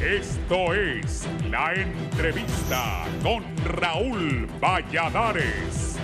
Esto es La Entrevista con Raúl Valladares.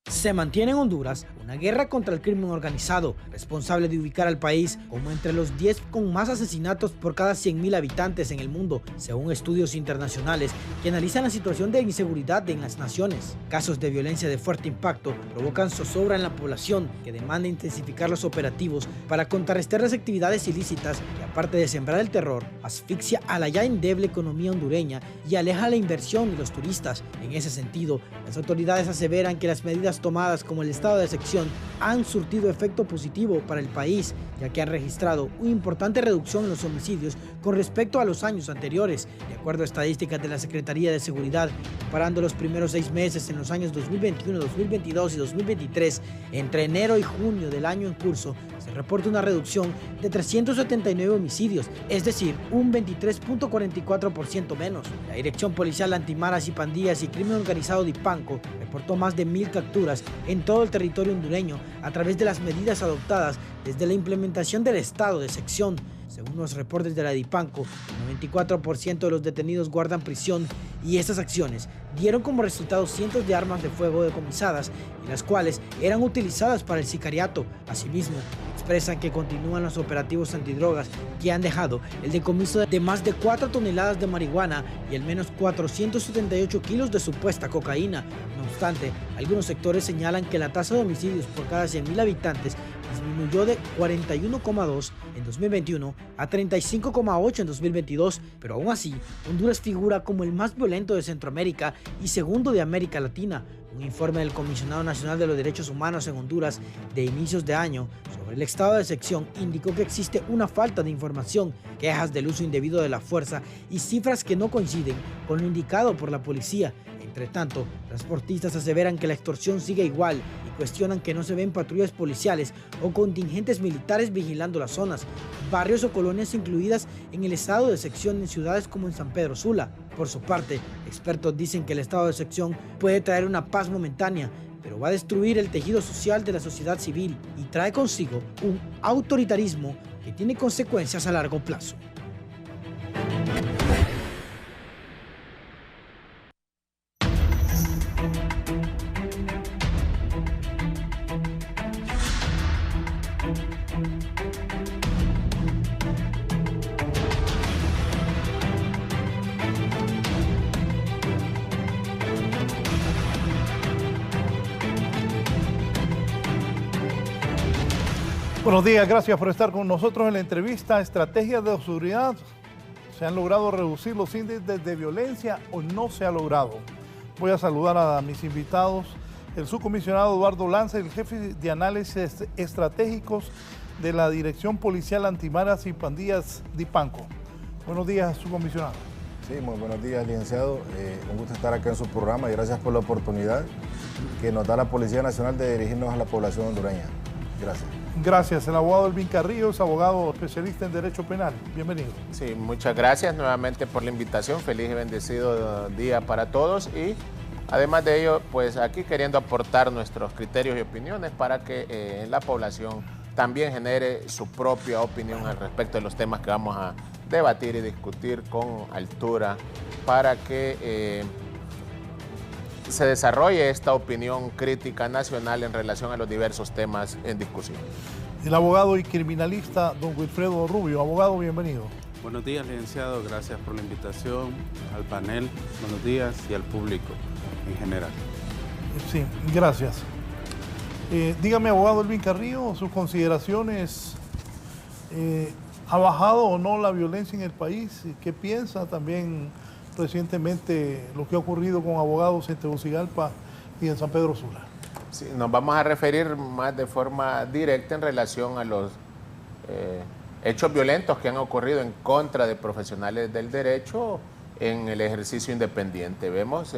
Se mantiene en Honduras una guerra contra el crimen organizado, responsable de ubicar al país como entre los 10 con más asesinatos por cada 100.000 habitantes en el mundo, según estudios internacionales que analizan la situación de inseguridad en las naciones. Casos de violencia de fuerte impacto provocan zozobra en la población, que demanda intensificar los operativos para contrarrestar las actividades ilícitas que, aparte de sembrar el terror, asfixia a la ya endeble economía hondureña y aleja la inversión y los turistas. En ese sentido, las autoridades aseveran que las medidas tomadas como el estado de excepción han surtido efecto positivo para el país, ya que han registrado una importante reducción en los homicidios con respecto a los años anteriores, de acuerdo a estadísticas de la Secretaría de Seguridad. Comparando los primeros 6 meses en los años 2021, 2022 y 2023, entre enero y junio del año en curso, se reporta una reducción de 379 homicidios, es decir, un 23.44% menos. La Dirección Policial Antimaras y Pandillas y Crimen Organizado de Ipanco reportó más de 1.000 capturas en todo el territorio hondureño a través de las medidas adoptadas desde la implementación del estado de excepción. Según los reportes de la DIPANCO, el 94% de los detenidos guardan prisión y estas acciones dieron como resultado cientos de armas de fuego decomisadas y las cuales eran utilizadas para el sicariato. Asimismo, expresan que continúan los operativos antidrogas que han dejado el decomiso de más de 4 toneladas de marihuana y al menos 478 kilos de supuesta cocaína. No obstante, algunos sectores señalan que la tasa de homicidios por cada 100.000 habitantes disminuyó de 41,2 en 2021 a 35,8 en 2022, pero aún así, Honduras figura como el más violento de Centroamérica y segundo de América Latina. Un informe del Comisionado Nacional de los Derechos Humanos en Honduras de inicios de año sobre el estado de excepción indicó que existe una falta de información, quejas del uso indebido de la fuerza y cifras que no coinciden con lo indicado por la policía. Entre tanto, transportistas aseveran que la extorsión sigue igual y cuestionan que no se ven patrullas policiales o contingentes militares vigilando las zonas, barrios o colonias incluidas en el estado de excepción en ciudades como en San Pedro Sula. Por su parte, expertos dicen que el estado de excepción puede traer una paz momentánea, pero va a destruir el tejido social de la sociedad civil y trae consigo un autoritarismo que tiene consecuencias a largo plazo. Buenos días, gracias por estar con nosotros en la entrevista. Estrategias de seguridad. ¿Se han logrado reducir los índices de violencia o no se ha logrado? Voy a saludar a mis invitados, el subcomisionado Eduardo Lanza, el jefe de análisis estratégicos de la Dirección Policial Antimaras y Pandillas DIPANCO. Buenos días, subcomisionado. Sí, muy buenos días, licenciado. Un gusto estar acá en su programa y gracias por la oportunidad que nos da la Policía Nacional de dirigirnos a la población hondureña. Gracias. Gracias. El abogado Elvin Carrillo es abogado especialista en Derecho Penal. Bienvenido. Sí, muchas gracias nuevamente por la invitación. Feliz y bendecido día para todos y además de ello, pues aquí queriendo aportar nuestros criterios y opiniones para que la población también genere su propia opinión al respecto de los temas que vamos a debatir y discutir con altura para que se desarrolle esta opinión crítica nacional en relación a los diversos temas en discusión. El abogado y criminalista don Wilfredo Rubio. Abogado, bienvenido. Buenos días, licenciado. Gracias por la invitación al panel. Buenos días y al público en general. Sí, gracias. Dígame, abogado Elvin Carrillo, sus consideraciones. ¿Ha bajado o no la violencia en el país? ¿Qué piensa también recientemente lo que ha ocurrido con abogados en Tegucigalpa y en San Pedro Sula? Sí, nos vamos a referir más de forma directa en relación a los hechos violentos que han ocurrido en contra de profesionales del derecho en el ejercicio independiente. Vemos,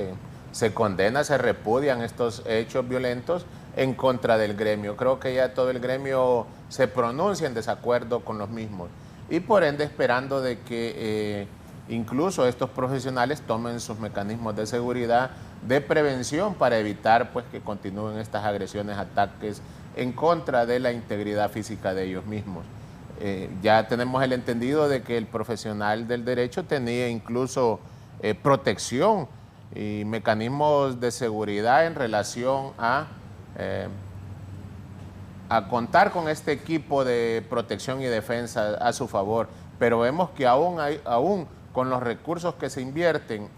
se condena, se repudian estos hechos violentos en contra del gremio. Creo que ya todo el gremio se pronuncia en desacuerdo con los mismos y por ende esperando de que incluso estos profesionales tomen sus mecanismos de seguridad, de prevención para evitar pues, que continúen estas agresiones, ataques en contra de la integridad física de ellos mismos. ya tenemos el entendido de que el profesional del derecho tenía incluso protección y mecanismos de seguridad en relación a contar con este equipo de protección y defensa a su favor, pero vemos que aún con los recursos que se invierten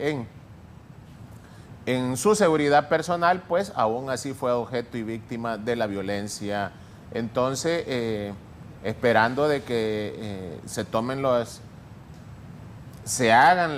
en su seguridad personal, pues aún así fue objeto y víctima de la violencia. Entonces, esperando de que se hagan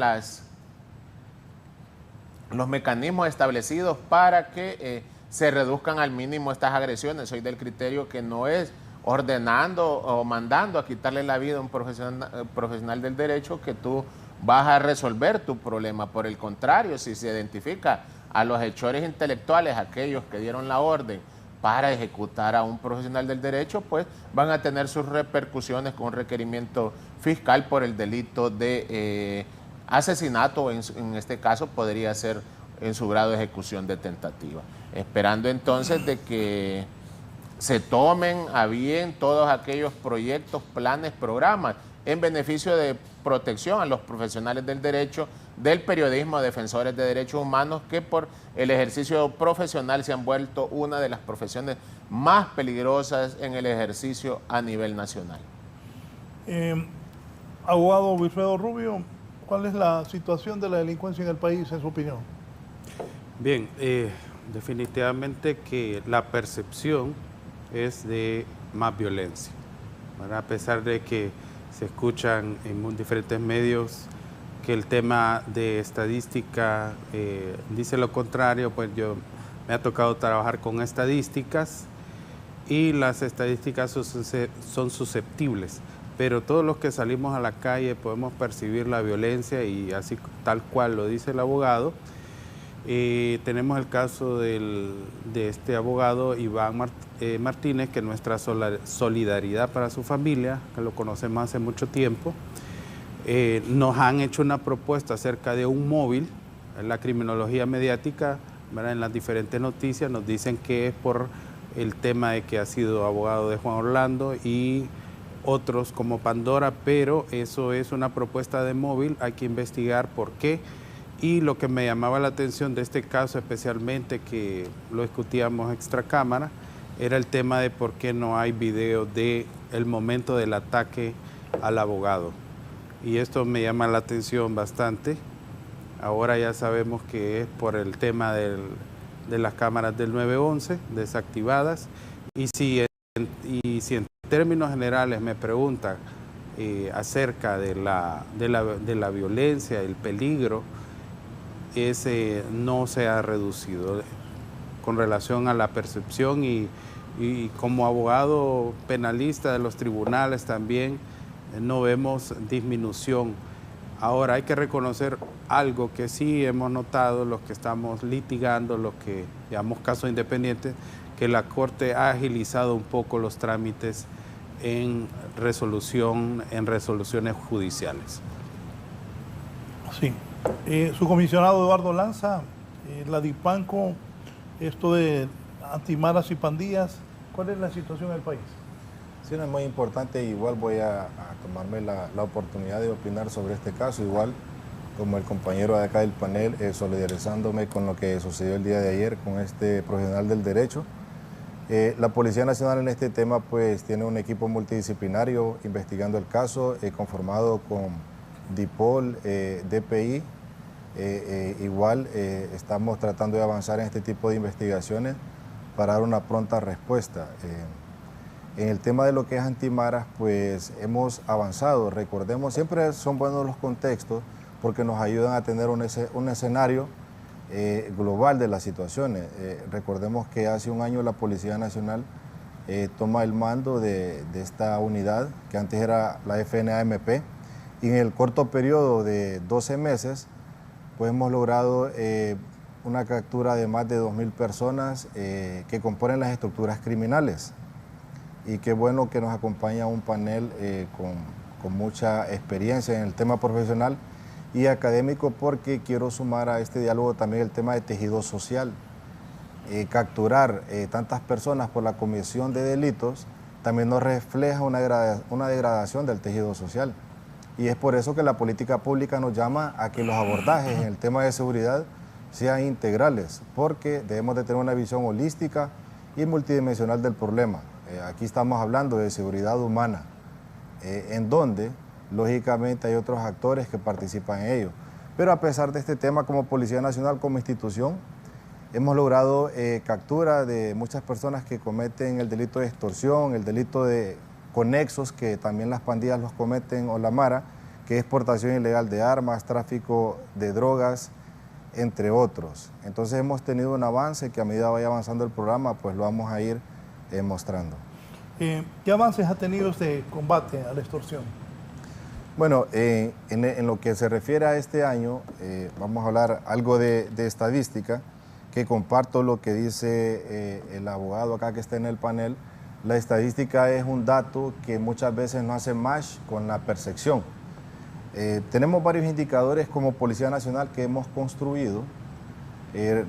los mecanismos establecidos para que se reduzcan al mínimo estas agresiones. Soy del criterio que no es ordenando o mandando a quitarle la vida a un profesional del derecho que tú vas a resolver tu problema. Por el contrario, si se identifica a los hechores intelectuales, aquellos que dieron la orden para ejecutar a un profesional del derecho, pues van a tener sus repercusiones con un requerimiento fiscal por el delito de asesinato, en este caso podría ser en su grado de ejecución de tentativa. Esperando entonces de que se tomen a bien todos aquellos proyectos, planes, programas en beneficio de protección a los profesionales del derecho, del periodismo, defensores de derechos humanos, que por el ejercicio profesional se han vuelto una de las profesiones más peligrosas en el ejercicio a nivel nacional. Abogado Wilfredo Rubio, ¿cuál es la situación de la delincuencia en el país, en su opinión? Bien, definitivamente que la percepción es de más violencia, ¿verdad? A pesar de que se escuchan en diferentes medios que el tema de estadística dice lo contrario, pues me ha tocado trabajar con estadísticas y las estadísticas son susceptibles, pero todos los que salimos a la calle podemos percibir la violencia y así tal cual lo dice el abogado. Tenemos el caso de este abogado Iván Martínez, que nuestra solidaridad para su familia, que lo conocemos hace mucho tiempo, nos han hecho una propuesta acerca de un móvil. En la criminología mediática, ¿verdad?, en las diferentes noticias nos dicen que es por el tema de que ha sido abogado de Juan Orlando y otros como Pandora, pero eso es una propuesta de móvil, hay que investigar por qué. Y lo que me llamaba la atención de este caso especialmente, que lo discutíamos extra cámara, era el tema de por qué no hay video del momento del ataque al abogado. Y esto me llama la atención bastante. Ahora ya sabemos que es por el tema de las cámaras del 911 desactivadas. Y si en términos generales me preguntan acerca de la violencia, el peligro, ese no se ha reducido con relación a la percepción y como abogado penalista de los tribunales también no vemos disminución. Ahora hay que reconocer algo que sí hemos notado los que estamos litigando, los que llamamos casos independientes, que la Corte ha agilizado un poco los trámites en resoluciones judiciales. Sí. Su comisionado Eduardo Lanza, la DIPANCO, esto de antimaras y pandillas, ¿cuál es la situación del país? Sí, no es muy importante. Igual voy a tomarme la oportunidad de opinar sobre este caso, igual como el compañero de acá del panel, solidarizándome con lo que sucedió el día de ayer con este profesional del derecho. La Policía Nacional en este tema pues tiene un equipo multidisciplinario investigando el caso, conformado con DIPOL, DPI. Igual estamos tratando de avanzar en este tipo de investigaciones para dar una pronta respuesta. En el tema de lo que es antimaras, pues hemos avanzado. Recordemos, siempre son buenos los contextos porque nos ayudan a tener un escenario global de las situaciones. Recordemos que hace un año la Policía Nacional toma el mando de esta unidad, que antes era la FNAMP, y en el corto periodo de 12 meses, pues hemos logrado una captura de más de 2.000 personas que componen las estructuras criminales. Y qué bueno que nos acompaña un panel con mucha experiencia en el tema profesional y académico, porque quiero sumar a este diálogo también el tema de tejido social. Capturar tantas personas por la comisión de delitos también nos refleja una degradación del tejido social. Y es por eso que la política pública nos llama a que los abordajes en el tema de seguridad sean integrales, porque debemos de tener una visión holística y multidimensional del problema. Aquí estamos hablando de seguridad humana, en donde lógicamente hay otros actores que participan en ello. Pero a pesar de este tema, como Policía Nacional, como institución, hemos logrado captura de muchas personas que cometen el delito de extorsión, el delito de conexos, que también las pandillas los cometen, o la MARA, que es portación ilegal de armas, tráfico de drogas, entre otros. Entonces hemos tenido un avance que a medida vaya avanzando el programa, pues lo vamos a ir mostrando. ¿Qué avances ha tenido este combate a la extorsión? Bueno, en lo que se refiere a este año, vamos a hablar algo de estadística, que comparto lo que dice el abogado acá que está en el panel. La estadística es un dato que muchas veces no hace match con la percepción. Tenemos varios indicadores como Policía Nacional que hemos construido.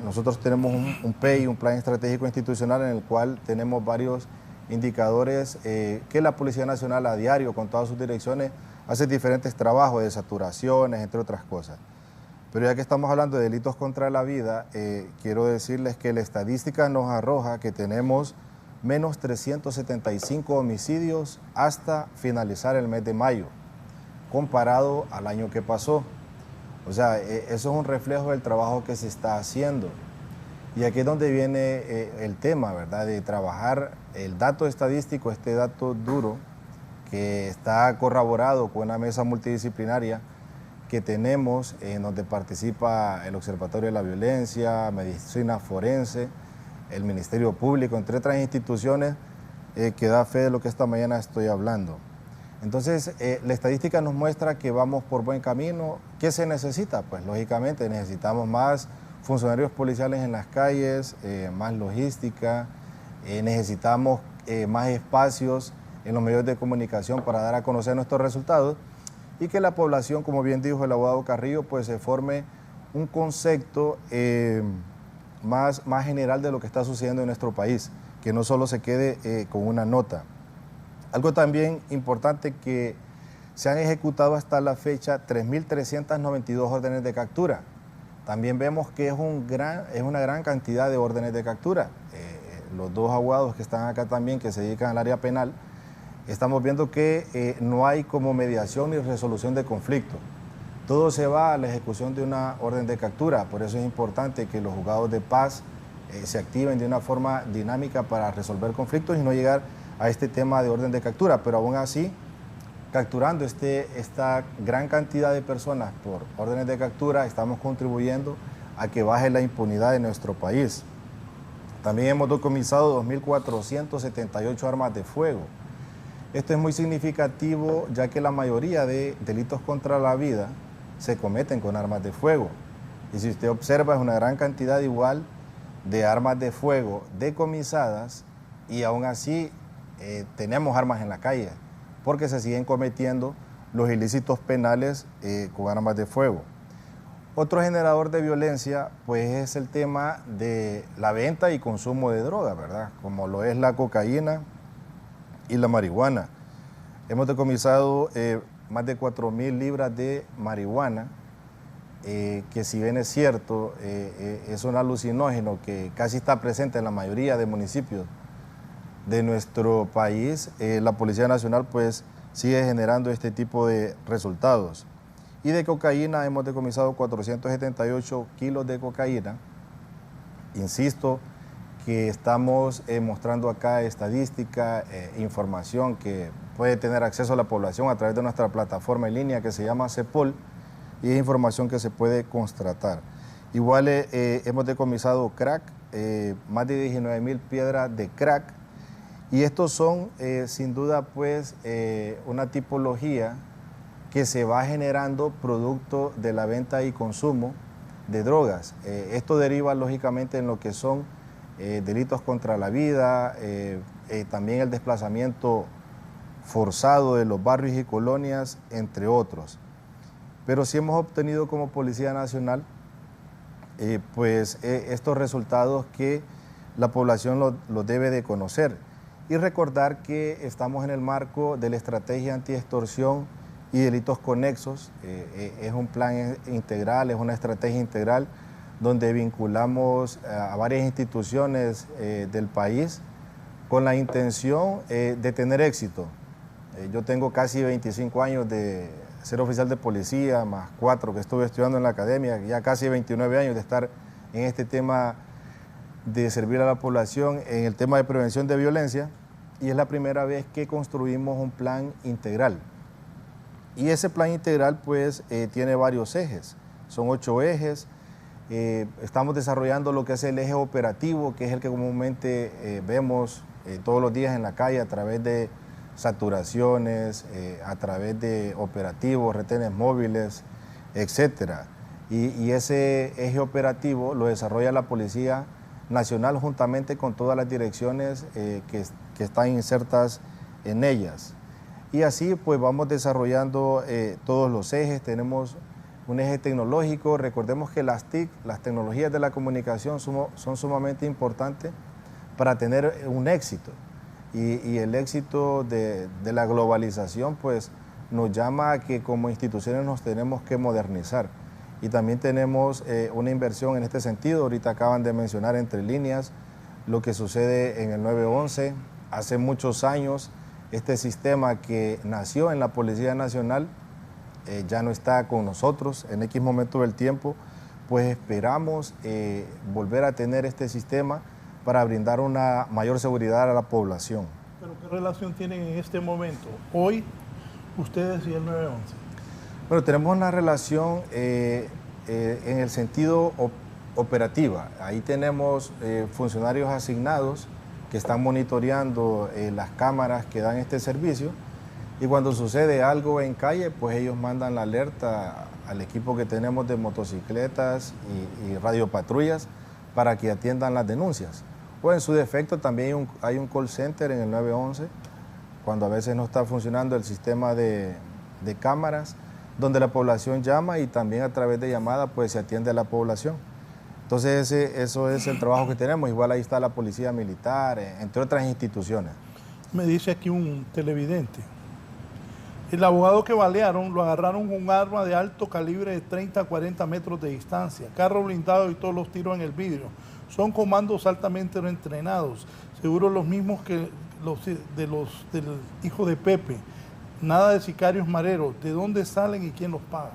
Nosotros tenemos un PEI, un Plan Estratégico Institucional, en el cual tenemos varios indicadores que la Policía Nacional a diario, con todas sus direcciones, hace diferentes trabajos de saturaciones, entre otras cosas. Pero ya que estamos hablando de delitos contra la vida, quiero decirles que la estadística nos arroja que tenemos menos 375 homicidios hasta finalizar el mes de mayo, comparado al año que pasó. O sea, eso es un reflejo del trabajo que se está haciendo. Y aquí es donde viene el tema, ¿verdad?, de trabajar el dato estadístico, este dato duro, que está corroborado con una mesa multidisciplinaria que tenemos, en donde participa el Observatorio de la Violencia, Medicina Forense, el Ministerio Público, entre otras instituciones, que da fe de lo que esta mañana estoy hablando. Entonces, la estadística nos muestra que vamos por buen camino. ¿Qué se necesita? Pues lógicamente necesitamos más funcionarios policiales en las calles, más logística, necesitamos más espacios en los medios de comunicación para dar a conocer nuestros resultados, y que la población, como bien dijo el abogado Carrillo, pues se forme un concepto más general de lo que está sucediendo en nuestro país, que no solo se quede con una nota. Algo también importante, que se han ejecutado hasta la fecha 3.392 órdenes de captura. También vemos que es una gran cantidad de órdenes de captura. Los dos abogados que están acá también, que se dedican al área penal, estamos viendo que no hay como mediación ni resolución de conflicto. Todo se va a la ejecución de una orden de captura. Por eso es importante que los juzgados de paz se activen de una forma dinámica para resolver conflictos y no llegar a este tema de orden de captura. Pero aún así, capturando esta gran cantidad de personas por órdenes de captura, estamos contribuyendo a que baje la impunidad en nuestro país. También hemos decomisado 2.478 armas de fuego. Esto es muy significativo, ya que la mayoría de delitos contra la vida se cometen con armas de fuego. Y si usted observa, es una gran cantidad igual de armas de fuego decomisadas, y aún así tenemos armas en la calle, porque se siguen cometiendo los ilícitos penales con armas de fuego. Otro generador de violencia, pues, es el tema de la venta y consumo de drogas, ¿verdad?, como lo es la cocaína y la marihuana. Hemos decomisado más de 4.000 libras de marihuana, que si bien es cierto, es un alucinógeno que casi está presente en la mayoría de municipios de nuestro país. La Policía Nacional pues sigue generando este tipo de resultados. Y de cocaína hemos decomisado 478 kilos de cocaína. Insisto que estamos mostrando acá estadística, información que puede tener acceso a la población a través de nuestra plataforma en línea que se llama CEPOL, y es información que se puede constatar. Igual hemos decomisado crack, más de 19.000 piedras de crack, y estos son sin duda pues una tipología que se va generando producto de la venta y consumo de drogas. Esto deriva lógicamente en lo que son delitos contra la vida, también el desplazamiento forzado de los barrios y colonias, entre otros. Pero sí hemos obtenido como Policía Nacional estos resultados que la población los debe de conocer. y recordar que estamos en el marco de la estrategia antiextorsión y delitos conexos. Es un plan integral, es una estrategia integral donde vinculamos a varias instituciones del país con la intención de tener éxito. Yo tengo casi 25 años de ser oficial de policía, más 4 que estuve estudiando en la academia, ya casi 29 años de estar en este tema de servir a la población en el tema de prevención de violencia, y es la primera vez que construimos un plan integral. Y ese plan integral pues tiene varios ejes, son 8 ejes. Estamos desarrollando lo que es el eje operativo, que es el que comúnmente vemos todos los días en la calle a través de saturaciones, a través de operativos, retenes móviles, etcétera. Y ese eje operativo lo desarrolla la Policía Nacional juntamente con todas las direcciones que están insertas en ellas. Y así pues vamos desarrollando todos los ejes. Tenemos un eje tecnológico. Recordemos que las TIC, las tecnologías de la comunicación, son sumamente importantes para tener un éxito. Y el éxito de la globalización pues nos llama a que como instituciones nos tenemos que modernizar. Y también tenemos una inversión en este sentido. Ahorita acaban de mencionar entre líneas lo que sucede en el 911. Hace muchos años este sistema que nació en la Policía Nacional ya no está con nosotros en X momento del tiempo, pues esperamos volver a tener este sistema para brindar una mayor seguridad a la población. ¿Pero qué relación tienen en este momento, hoy, ustedes y el 911? Bueno, tenemos una relación en el sentido operativa. Ahí tenemos funcionarios asignados que están monitoreando las cámaras que dan este servicio, y cuando sucede algo en calle, pues ellos mandan la alerta al equipo que tenemos de motocicletas y radiopatrullas para que atiendan las denuncias. O en su defecto también hay un call center en el 911, cuando a veces no está funcionando el sistema de cámaras, donde la población llama y también a través de llamada pues se atiende a la población. Entonces eso es el trabajo que tenemos. Igual ahí está la Policía Militar, entre otras instituciones. Me dice aquí un televidente. El abogado que balearon lo agarraron con un arma de alto calibre de 30 a 40 metros de distancia, carro blindado y todos los tiros en el vidrio. Son comandos altamente entrenados, seguro los mismos que del hijo de Pepe. Nada de sicarios mareros. ¿De dónde salen y quién los paga?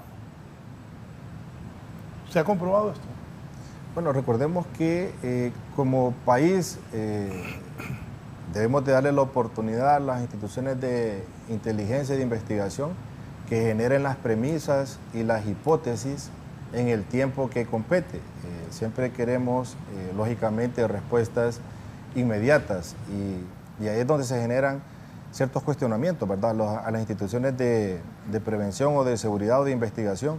¿Se ha comprobado esto? Bueno, recordemos que como país debemos de darle la oportunidad a las instituciones de inteligencia y de investigación que generen las premisas y las hipótesis en el tiempo que compete. Siempre queremos, lógicamente, respuestas inmediatas y ahí es donde se generan ciertos cuestionamientos, ¿verdad?, a las instituciones de prevención o de seguridad o de investigación.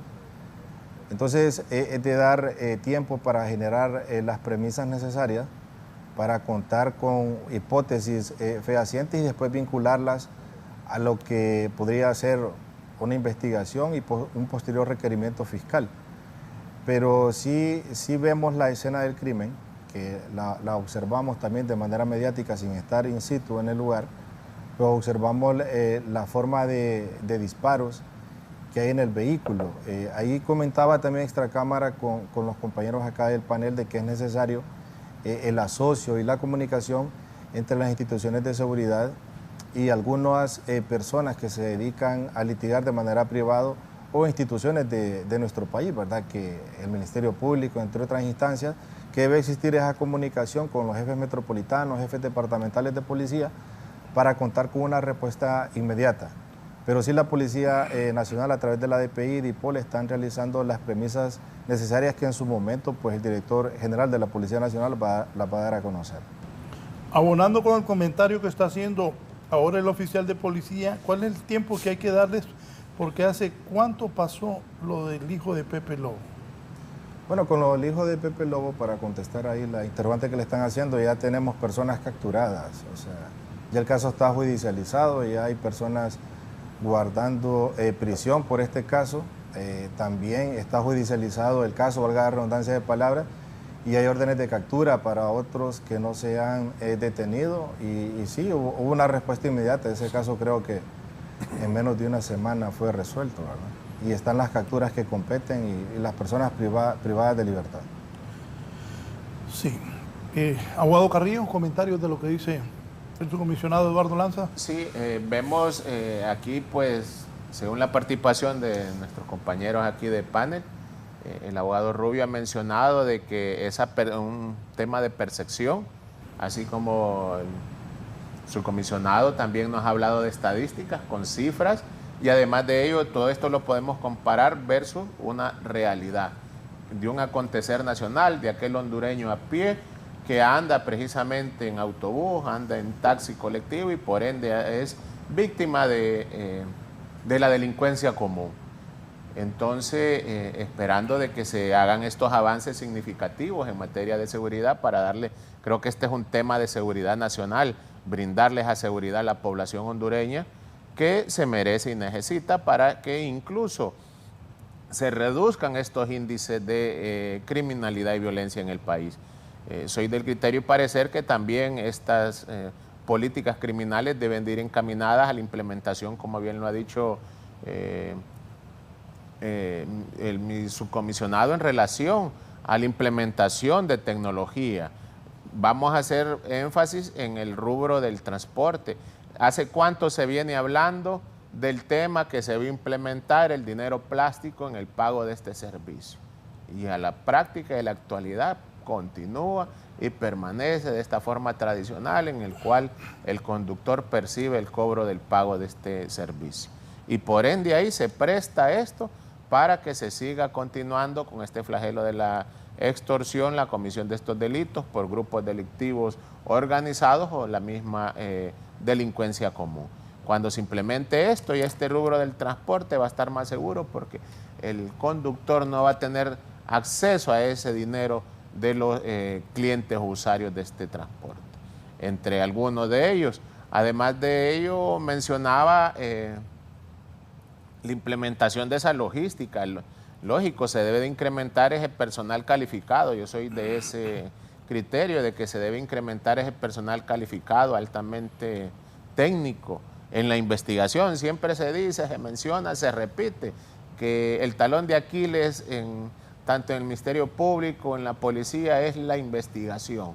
Entonces, es de dar tiempo para generar las premisas necesarias para contar con hipótesis fehacientes y después vincularlas a lo que podría ser una investigación y un posterior requerimiento fiscal. Pero sí vemos la escena del crimen, que la observamos también de manera mediática sin estar in situ en el lugar, pero observamos la forma de disparos que hay en el vehículo. Ahí comentaba también extracámara con los compañeros acá del panel de que es necesario el asocio y la comunicación entre las instituciones de seguridad y algunas personas que se dedican a litigar de manera privada o instituciones de nuestro país, ¿verdad?, que el Ministerio Público, entre otras instancias, que debe existir esa comunicación con los jefes metropolitanos, jefes departamentales de policía, para contar con una respuesta inmediata. Pero sí la Policía Nacional, a través de la DPI y DIPOL, están realizando las premisas necesarias que en su momento pues, el director general de la Policía Nacional la va a dar a conocer. Abonando con el comentario que está haciendo ahora el oficial de policía, ¿cuál es el tiempo que hay que darles? Porque hace cuánto pasó lo del hijo de Pepe Lobo. Bueno, con lo del hijo de Pepe Lobo, para contestar ahí la interrogante que le están haciendo, ya tenemos personas capturadas. O sea, ya el caso está judicializado, ya hay personas guardando prisión por este caso. También está judicializado el caso, valga la redundancia de palabras, y hay órdenes de captura para otros que no se han detenido y sí, hubo una respuesta inmediata. Ese caso creo que en menos de una semana fue resuelto, ¿verdad? Y están las capturas que competen y las personas privadas de libertad. Sí. Abogado Carrillo, comentarios de lo que dice el subcomisionado Eduardo Lanza. Sí, vemos aquí, pues, según la participación de nuestros compañeros aquí de panel, el abogado Rubio ha mencionado de que es un tema de percepción, así como el subcomisionado también nos ha hablado de estadísticas con cifras, y además de ello, todo esto lo podemos comparar versus una realidad de un acontecer nacional, de aquel hondureño a pie que anda precisamente en autobús, anda en taxi colectivo y por ende es víctima de la delincuencia común. Entonces, esperando de que se hagan estos avances significativos en materia de seguridad para darle, creo que este es un tema de seguridad nacional, brindarles a seguridad a la población hondureña que se merece y necesita para que incluso se reduzcan estos índices de criminalidad y violencia en el país. Soy del criterio y parecer que también estas políticas criminales deben de ir encaminadas a la implementación, como bien lo ha dicho mi subcomisionado, en relación a la implementación de tecnología. Vamos a hacer énfasis en el rubro del transporte. ¿Hace cuánto se viene hablando del tema que se va a implementar el dinero plástico en el pago de este servicio? Y a la práctica de la actualidad continúa y permanece de esta forma tradicional en el cual el conductor percibe el cobro del pago de este servicio. Y por ende ahí se presta esto para que se siga continuando con este flagelo de la extorsión, la comisión de estos delitos por grupos delictivos organizados o la misma delincuencia común. Cuando se implemente esto y este rubro del transporte va a estar más seguro porque el conductor no va a tener acceso a ese dinero de los clientes o usuarios de este transporte. Entre algunos de ellos, además de ello, mencionaba la implementación de esa logística. Lógico, se debe de incrementar ese personal calificado. Yo soy de ese criterio de que se debe incrementar ese personal calificado, altamente técnico. En la investigación siempre se dice, se menciona, se repite que el talón de Aquiles tanto en el Ministerio Público, en la policía, es la investigación.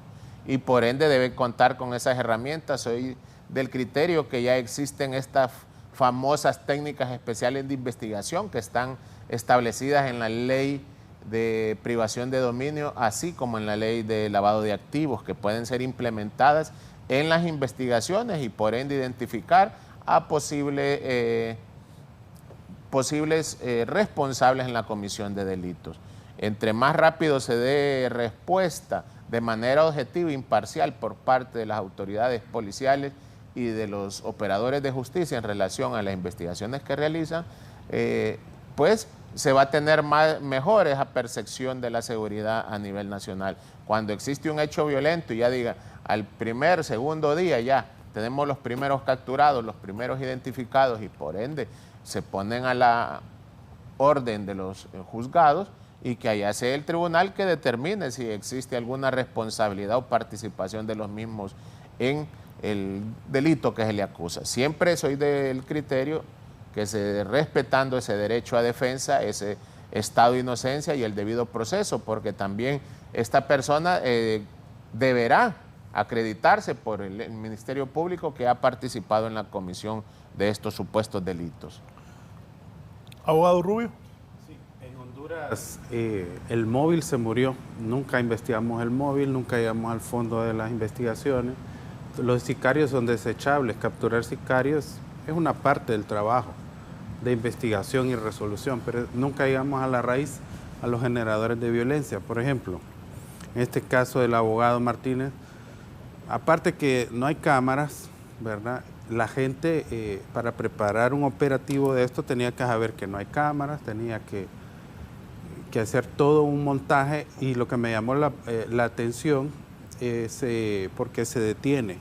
Y por ende debe contar con esas herramientas. Soy del criterio que ya existen estas famosas técnicas especiales de investigación que están establecidas en la ley de privación de dominio, así como en la ley de lavado de activos, que pueden ser implementadas en las investigaciones y por ende identificar a posibles responsables en la comisión de delitos. Entre más rápido se dé respuesta de manera objetiva e imparcial por parte de las autoridades policiales y de los operadores de justicia en relación a las investigaciones que realizan, pues se va a tener mejor esa percepción de la seguridad a nivel nacional. Cuando existe un hecho violento y ya diga, al primer, segundo día ya tenemos los primeros capturados, los primeros identificados y por ende se ponen a la orden de los juzgados y que allá sea el tribunal que determine si existe alguna responsabilidad o participación de los mismos en el delito que se le acusa. Siempre soy del criterio que respetando ese derecho a defensa, ese estado de inocencia y el debido proceso, porque también esta persona deberá acreditarse por el Ministerio Público que ha participado en la comisión de estos supuestos delitos. Abogado Rubio. Sí, en Honduras el móvil se murió, nunca investigamos el móvil, nunca llegamos al fondo de las investigaciones. Los sicarios son desechables, capturar sicarios es una parte del trabajo de investigación y resolución, pero nunca llegamos a la raíz, a los generadores de violencia. Por ejemplo, en este caso del abogado Martínez, aparte que no hay cámaras, ¿verdad? La gente para preparar un operativo de esto tenía que saber que no hay cámaras, tenía que hacer todo un montaje y lo que me llamó la atención es por qué se detiene,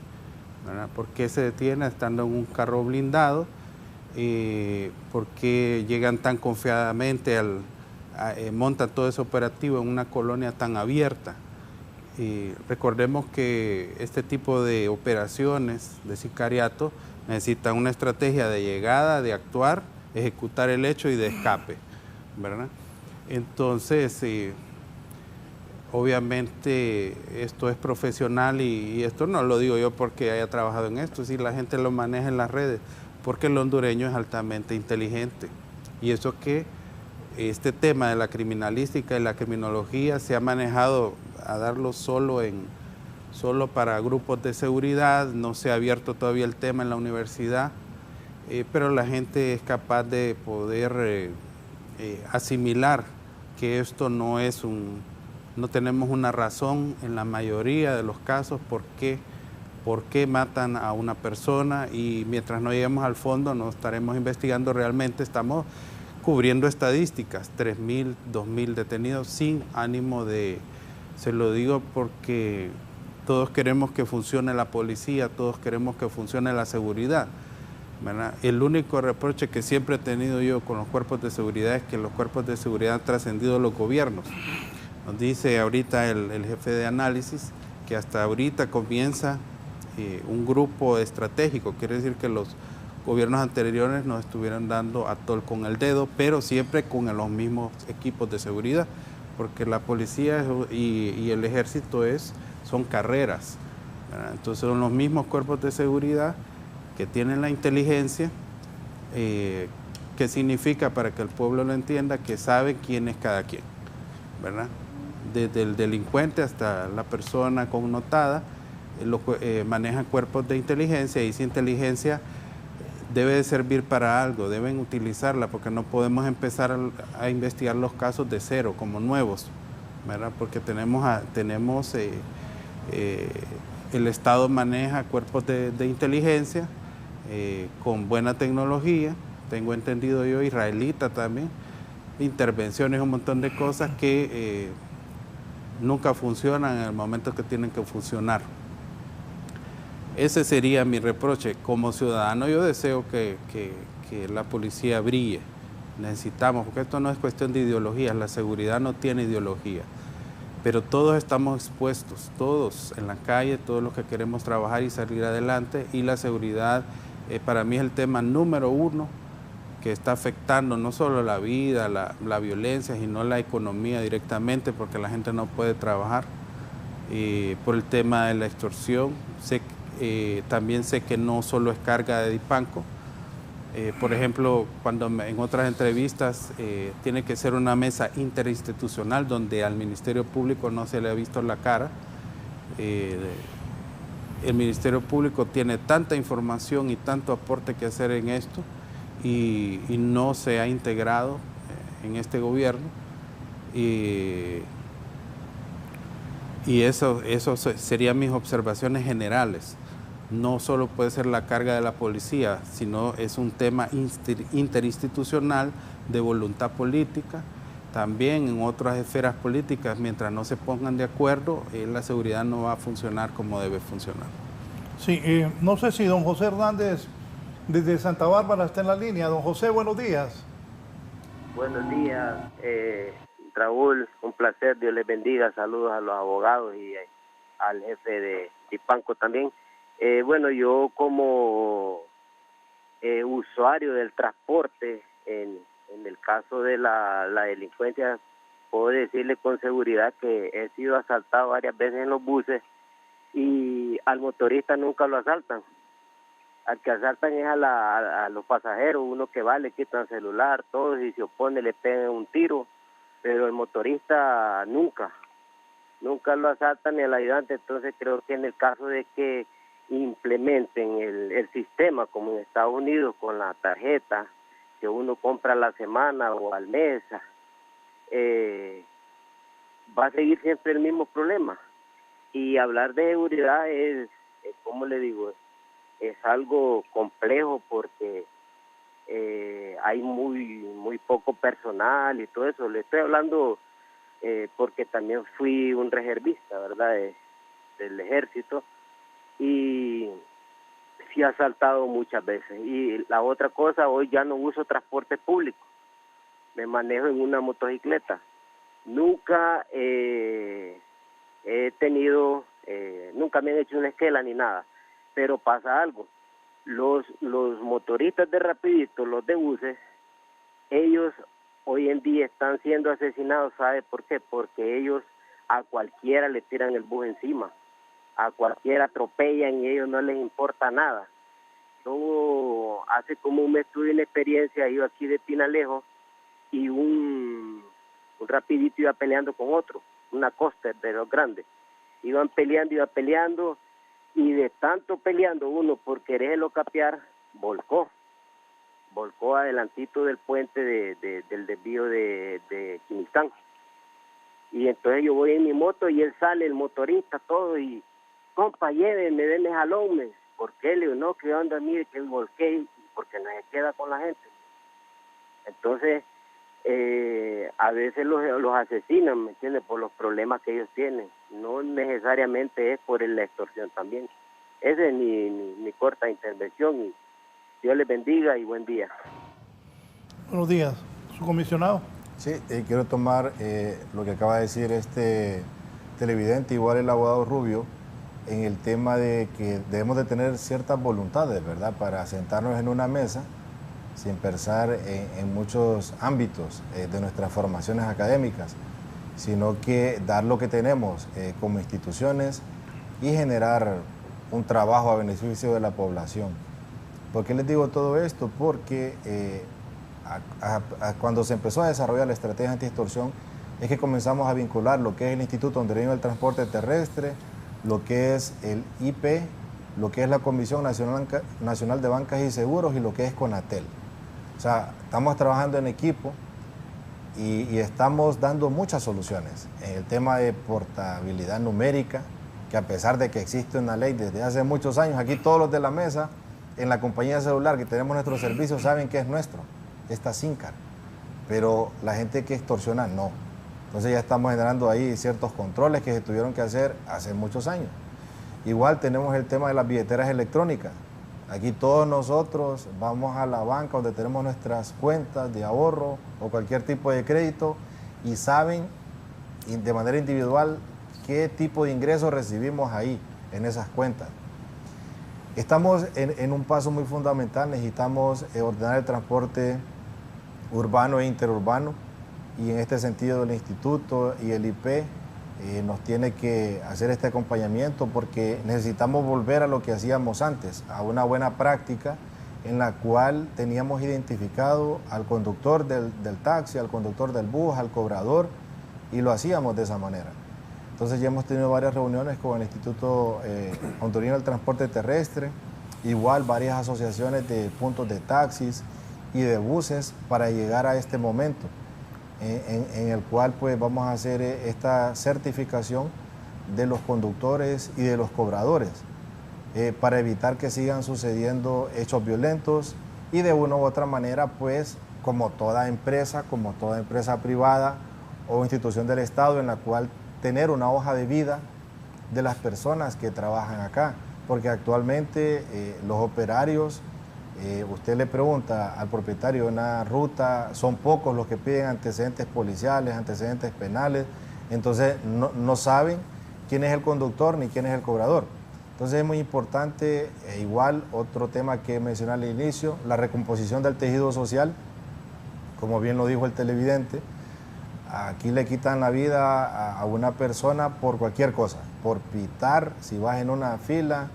¿verdad? ¿Por qué se detiene estando en un carro blindado? ¿Por qué llegan tan confiadamente, montan todo ese operativo en una colonia tan abierta? Y recordemos que este tipo de operaciones de sicariato necesitan una estrategia de llegada, de actuar, ejecutar el hecho y de escape, ¿verdad? Entonces, obviamente esto es profesional y esto no lo digo yo porque haya trabajado en esto, si la gente lo maneja en las redes, porque el hondureño es altamente inteligente. Y eso que este tema de la criminalística y la criminología se ha manejado a darlo solo para grupos de seguridad, no se ha abierto todavía el tema en la universidad, pero la gente es capaz de poder asimilar que esto no es no tenemos una razón en la mayoría de los casos por qué matan a una persona, y mientras no lleguemos al fondo no estaremos investigando realmente, estamos cubriendo estadísticas, 3.000, 2.000 detenidos sin ánimo de, se lo digo porque todos queremos que funcione la policía, todos queremos que funcione la seguridad, ¿verdad? El único reproche que siempre he tenido yo con los cuerpos de seguridad es que los cuerpos de seguridad han trascendido los gobiernos. Nos dice ahorita el jefe de análisis que hasta ahorita comienza un grupo estratégico, quiere decir que los gobiernos anteriores nos estuvieran dando a tol con el dedo, pero siempre con los mismos equipos de seguridad, porque la policía y el ejército son carreras, ¿verdad? Entonces son los mismos cuerpos de seguridad que tienen la inteligencia, que significa, para que el pueblo lo entienda, que sabe quién es cada quien, ¿verdad? Desde el delincuente hasta la persona connotada, manejan cuerpos de inteligencia, y esa inteligencia debe de servir para algo, deben utilizarla, porque no podemos empezar a investigar los casos de cero, como nuevos, ¿verdad? Porque el Estado maneja cuerpos de inteligencia con buena tecnología, tengo entendido yo, israelita también, intervenciones, un montón de cosas que nunca funcionan en el momento que tienen que funcionar. Ese sería mi reproche. Como ciudadano yo deseo que la policía brille. Necesitamos, porque esto no es cuestión de ideologías, la seguridad no tiene ideología. Pero todos estamos expuestos, todos en la calle, todos los que queremos trabajar y salir adelante, y la seguridad para mí es el tema número uno que está afectando no solo la vida, la violencia, sino la economía directamente, porque la gente no puede trabajar por el tema de la extorsión. También sé que no solo es carga de Dipanco. Por ejemplo, cuando en otras entrevistas tiene que ser una mesa interinstitucional donde al Ministerio Público no se le ha visto la cara. El Ministerio Público tiene tanta información y tanto aporte que hacer en esto, y no se ha integrado en este gobierno, y eso serían mis observaciones generales. No solo puede ser la carga de la policía, sino es un tema interinstitucional de voluntad política. También en otras esferas políticas, mientras no se pongan de acuerdo, la seguridad no va a funcionar como debe funcionar. Sí, no sé si don José Hernández desde Santa Bárbara está en la línea. Don José, buenos días. Buenos días, Raúl, un placer, Dios les bendiga, saludos a los abogados y al jefe de Dipanco también. Bueno, yo como usuario del transporte, en el caso de la delincuencia, puedo decirle con seguridad que he sido asaltado varias veces en los buses, y al motorista nunca lo asaltan. Al que asaltan es a los pasajeros, uno que va, le quitan celular, todo, y si se opone le pegan un tiro, pero el motorista nunca lo asaltan ni al ayudante. Entonces creo que en el caso de que implementen el sistema como en Estados Unidos con la tarjeta que uno compra a la semana o al mes, va a seguir siempre el mismo problema. Y hablar de seguridad es como le digo, es algo complejo porque hay muy poco personal y todo eso. Le estoy hablando porque también fui un reservista, ¿verdad?, del ejército, y sí he asaltado muchas veces. Y la otra cosa, hoy ya no uso transporte público, me manejo en una motocicleta. Nunca he tenido, nunca me han hecho una esquela ni nada, pero pasa algo. Los motoristas de rapidito, los de buses, ellos hoy en día están siendo asesinados. ¿Sabe por qué? Porque ellos a cualquiera le tiran el bus encima, a cualquiera atropellan y a ellos no les importa nada. Yo hace como un mes tuve una experiencia, iba aquí de Pinalejo y un rapidito iba peleando con otro, una Coster de los grandes. Iba peleando y de tanto peleando uno por quererlo capear, volcó adelantito del puente del desvío de Quimistán. Y entonces yo voy en mi moto y él sale, el motorista, todo, y compa, llévenme, denme jalón. ¿Por qué? Le digo, no, que onda, mire, que volqué, porque no se queda con la gente. Entonces, a veces los asesinan, ¿me entiendes? Por los problemas que ellos tienen. No necesariamente es por la extorsión también. Esa es mi corta intervención y Dios les bendiga y buen día. Buenos días, su comisionado. Sí, quiero tomar lo que acaba de decir este televidente, igual el abogado Rubio, en el tema de que debemos de tener ciertas voluntades, ¿verdad?, para sentarnos en una mesa sin pensar en muchos ámbitos de nuestras formaciones académicas, sino que dar lo que tenemos como instituciones y generar un trabajo a beneficio de la población. ¿Por qué les digo todo esto? Porque cuando se empezó a desarrollar la estrategia anti-extorsión es que comenzamos a vincular lo que es el Instituto Hondureño del Transporte Terrestre, lo que es el IP, lo que es la Comisión Nacional de Bancas y Seguros y lo que es CONATEL. O sea, estamos trabajando en equipo y estamos dando muchas soluciones. En el tema de portabilidad numérica, que a pesar de que existe una ley desde hace muchos años, aquí todos los de la mesa, en la compañía celular que tenemos nuestros servicios, saben que es nuestro, esta SINCAR, pero la gente que extorsiona no. Entonces ya estamos generando ahí ciertos controles que se tuvieron que hacer hace muchos años. Igual tenemos el tema de las billeteras electrónicas. Aquí todos nosotros vamos a la banca donde tenemos nuestras cuentas de ahorro o cualquier tipo de crédito y saben de manera individual qué tipo de ingresos recibimos ahí en esas cuentas. Estamos en un paso muy fundamental, necesitamos ordenar el transporte urbano e interurbano y en este sentido el Instituto y el IP nos tiene que hacer este acompañamiento porque necesitamos volver a lo que hacíamos antes, a una buena práctica en la cual teníamos identificado al conductor del taxi, al conductor del bus, al cobrador y lo hacíamos de esa manera. Entonces ya hemos tenido varias reuniones con el Instituto Hondureño del Transporte Terrestre, igual varias asociaciones de puntos de taxis y de buses para llegar a este momento en el cual pues vamos a hacer esta certificación de los conductores y de los cobradores para evitar que sigan sucediendo hechos violentos y de una u otra manera pues como toda empresa privada o institución del Estado en la cual tener una hoja de vida de las personas que trabajan acá, porque actualmente los operarios, usted le pregunta al propietario de una ruta, son pocos los que piden antecedentes policiales, antecedentes penales, entonces no saben quién es el conductor ni quién es el cobrador. Entonces es muy importante, igual otro tema que mencioné al inicio, la recomposición del tejido social, como bien lo dijo el televidente. Aquí le quitan la vida a una persona por cualquier cosa, por pitar, si vas en una fila,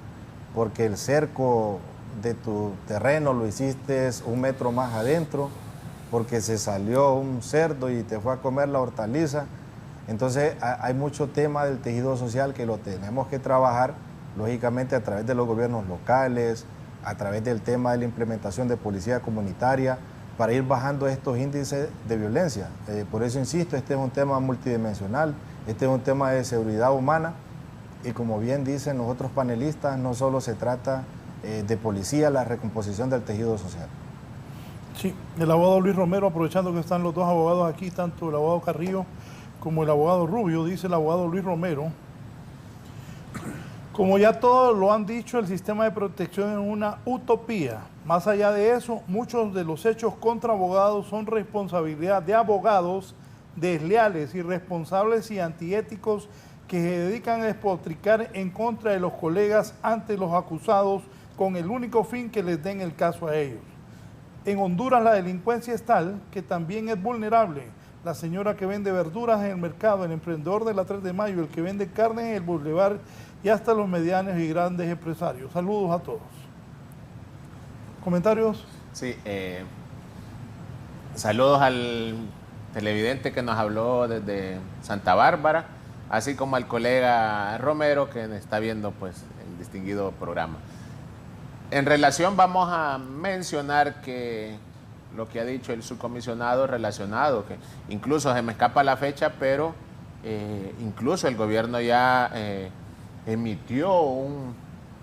porque el cerco de tu terreno lo hiciste 1 metro más adentro, porque se salió un cerdo y te fue a comer la hortaliza. Entonces hay mucho tema del tejido social que lo tenemos que trabajar, lógicamente a través de los gobiernos locales, a través del tema de la implementación de policía comunitaria, para ir bajando estos índices de violencia. Por eso insisto, este es un tema multidimensional, este es un tema de seguridad humana y como bien dicen los otros panelistas, no solo se trata de policía, la recomposición del tejido social. Sí, el abogado Luis Romero, aprovechando que están los dos abogados aquí, tanto el abogado Carrillo como el abogado Rubio, dice el abogado Luis Romero, como ya todos lo han dicho, el sistema de protección es una utopía. Más allá de eso, muchos de los hechos contra abogados son responsabilidad de abogados desleales, irresponsables y antiéticos que se dedican a despotricar en contra de los colegas ante los acusados con el único fin que les den el caso a ellos. En Honduras la delincuencia es tal que también es vulnerable. La señora que vende verduras en el mercado, el emprendedor de la 3 de Mayo, el que vende carne en el bulevar y hasta los medianos y grandes empresarios. Saludos a todos. ¿Comentarios? Sí, saludos al televidente que nos habló desde Santa Bárbara, así como al colega Romero que está viendo pues el distinguido programa. En relación, vamos a mencionar que lo que ha dicho el subcomisionado relacionado, que incluso se me escapa la fecha, pero incluso el gobierno ya emitió un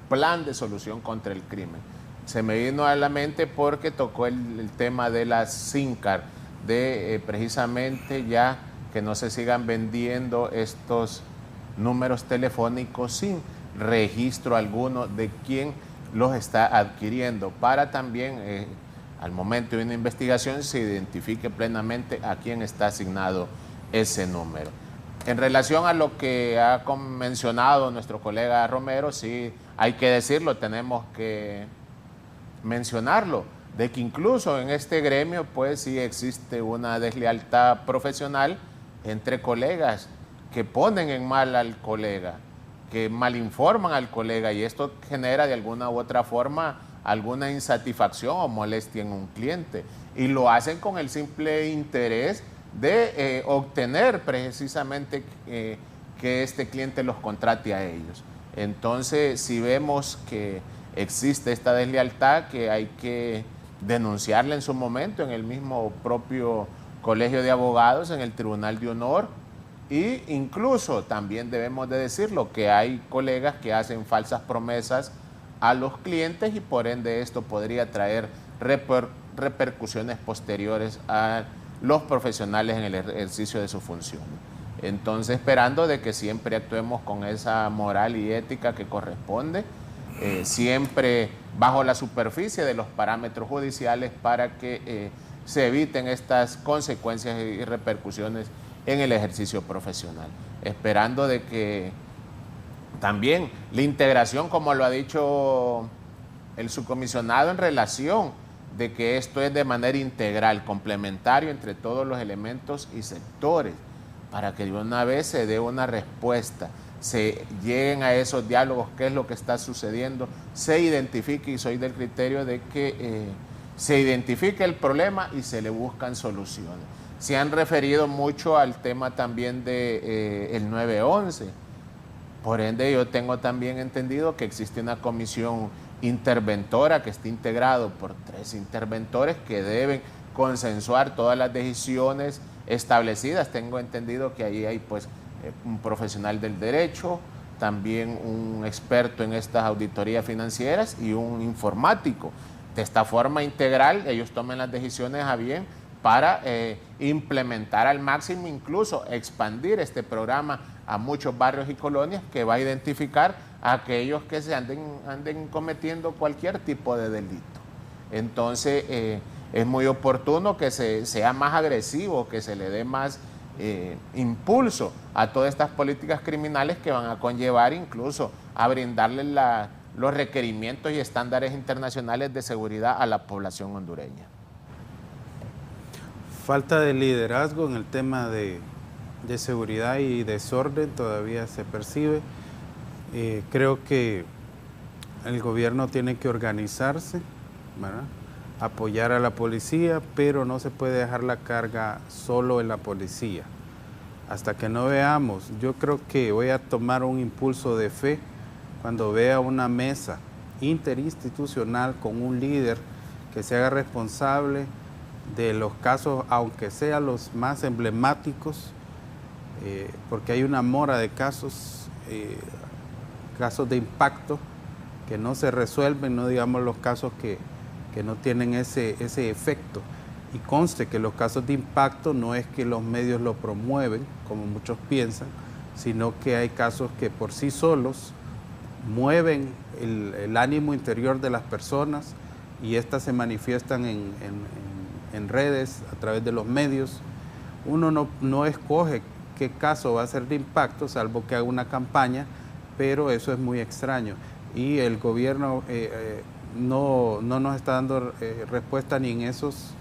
plan de solución contra el crimen. Se me vino a la mente porque tocó el tema de las SINCAR, de precisamente ya que no se sigan vendiendo estos números telefónicos sin registro alguno de quién los está adquiriendo, para también al momento de una investigación se identifique plenamente a quién está asignado ese número. En relación a lo que ha mencionado nuestro colega Romero, sí hay que decirlo, tenemos que mencionarlo, de que incluso en este gremio pues sí existe una deslealtad profesional entre colegas que ponen en mal al colega, que malinforman al colega, y esto genera de alguna u otra forma alguna insatisfacción o molestia en un cliente, y lo hacen con el simple interés de obtener precisamente que este cliente los contrate a ellos. Entonces, si vemos que existe esta deslealtad, que hay que denunciarla en su momento en el mismo propio Colegio de Abogados, en el Tribunal de Honor, y incluso también debemos de decirlo, que hay colegas que hacen falsas promesas a los clientes y por ende esto podría traer repercusiones posteriores a los profesionales en el ejercicio de su función. Entonces, esperando de que siempre actuemos con esa moral y ética que corresponde, siempre bajo la superficie de los parámetros judiciales, para que se eviten estas consecuencias y repercusiones en el ejercicio profesional. Esperando de que también la integración, como lo ha dicho el subcomisionado, en relación de que esto es de manera integral, complementario entre todos los elementos y sectores, para que de una vez se dé una respuesta, se lleguen a esos diálogos, qué es lo que está sucediendo, se identifique, y soy del criterio de que se identifique el problema y se le buscan soluciones. Se han referido mucho al tema también de el 911. Por ende, yo tengo también entendido que existe una comisión interventora que está integrado por 3 interventores que deben consensuar todas las decisiones establecidas. Tengo entendido que ahí hay pues un profesional del derecho, también un experto en estas auditorías financieras y un informático. De esta forma integral ellos tomen las decisiones a bien para implementar al máximo, incluso expandir este programa a muchos barrios y colonias, que va a identificar a aquellos que se anden cometiendo cualquier tipo de delito. Entonces, es muy oportuno que sea más agresivo, que se le dé más impulso a todas estas políticas criminales que van a conllevar incluso a brindarle los requerimientos y estándares internacionales de seguridad a la población hondureña. Falta de liderazgo en el tema de seguridad y desorden todavía se percibe. Creo que el gobierno tiene que organizarse, ¿verdad?, apoyar a la policía, pero no se puede dejar la carga solo en la policía. Hasta que no veamos, yo creo que voy a tomar un impulso de fe cuando vea una mesa interinstitucional con un líder que se haga responsable de los casos, aunque sean los más emblemáticos, porque hay una mora de casos de impacto que no se resuelven, no digamos los casos que no tienen ese efecto. Y conste que los casos de impacto no es que los medios lo promueven, como muchos piensan, sino que hay casos que por sí solos mueven el ánimo interior de las personas, y estas se manifiestan en redes, a través de los medios. Uno no escoge qué caso va a ser de impacto, salvo que haga una campaña, pero eso es muy extraño. Y el gobierno no nos está dando respuesta ni en esos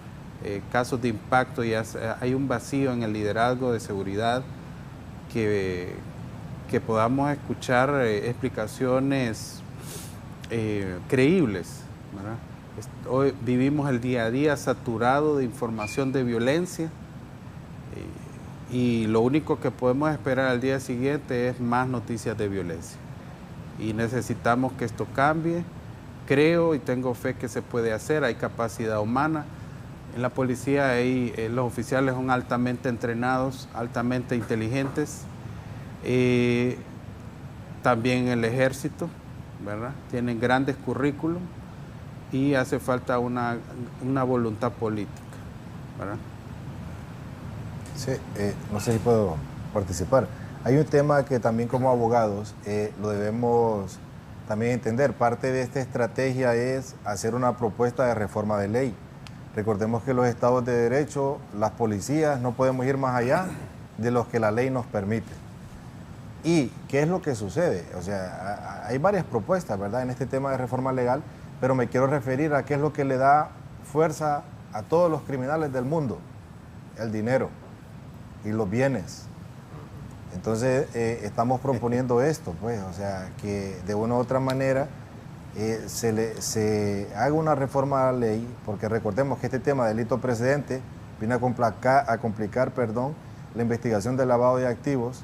casos de impacto, y hay un vacío en el liderazgo de seguridad que podamos escuchar explicaciones creíbles, ¿verdad? Hoy vivimos el día a día saturado de información de violencia y lo único que podemos esperar al día siguiente es más noticias de violencia. Y necesitamos que esto cambie. Creo y tengo fe que se puede hacer, hay capacidad humana. En la policía los oficiales son altamente entrenados, altamente inteligentes. También el ejército, ¿verdad? Tienen grandes currículum y hace falta una voluntad política, ¿verdad? Sí, no sé si puedo participar. Hay un tema que también como abogados lo debemos también entender. Parte de esta estrategia es hacer una propuesta de reforma de ley. Recordemos que los estados de derecho, las policías, no podemos ir más allá de lo que la ley nos permite. ¿Y qué es lo que sucede? O sea, hay varias propuestas, ¿verdad?, en este tema de reforma legal, pero me quiero referir a qué es lo que le da fuerza a todos los criminales del mundo: el dinero y los bienes. Entonces, estamos proponiendo esto, pues, o sea, que de una u otra manera se haga una reforma a la ley, porque recordemos que este tema de delito precedente viene a complicar la investigación del lavado de activos,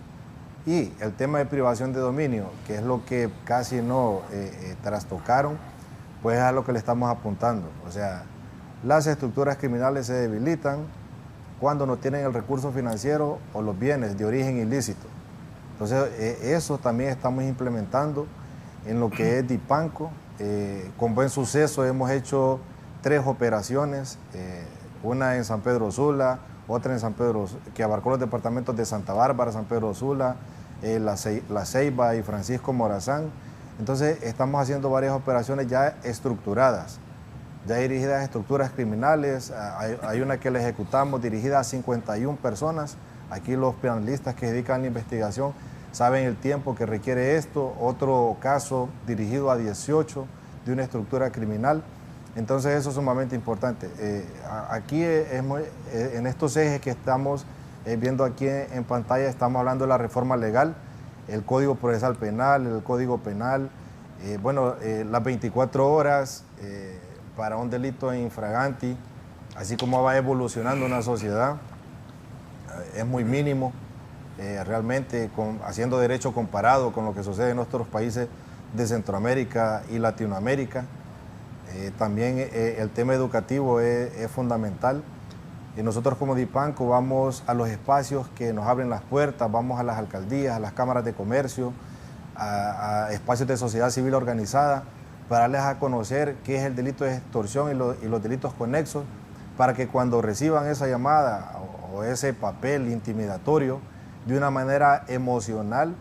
y el tema de privación de dominio, que es lo que casi no trastocaron, pues es a lo que le estamos apuntando. O sea, las estructuras criminales se debilitan cuando no tienen el recurso financiero o los bienes de origen ilícito. Entonces, eso también estamos implementando en lo que es Dipanco. Con buen suceso hemos hecho 3 operaciones, una en San Pedro Sula, otra en San Pedro, que abarcó los departamentos de Santa Bárbara, San Pedro Sula, La Ceiba y Francisco Morazán. Entonces, estamos haciendo varias operaciones ya estructuradas, ya dirigidas a estructuras criminales. Hay una que la ejecutamos dirigida a 51 personas. Aquí los penalistas que dedican a la investigación saben el tiempo que requiere esto. Otro caso dirigido a 18 de una estructura criminal. Entonces eso es sumamente importante. Aquí en estos ejes que estamos viendo aquí en pantalla, estamos hablando de la reforma legal, el Código Procesal Penal, el Código Penal, las 24 horas para un delito infraganti, así como va evolucionando una sociedad, es muy mínimo, realmente haciendo derecho comparado con lo que sucede en nuestros países de Centroamérica y Latinoamérica. También el tema educativo es fundamental. Nosotros como Dipanco vamos a los espacios que nos abren las puertas, vamos a las alcaldías, a las cámaras de comercio, a espacios de sociedad civil organizada, para darles a conocer qué es el delito de extorsión y los delitos conexos, para que cuando reciban esa llamada o ese papel intimidatorio, de una manera emocional,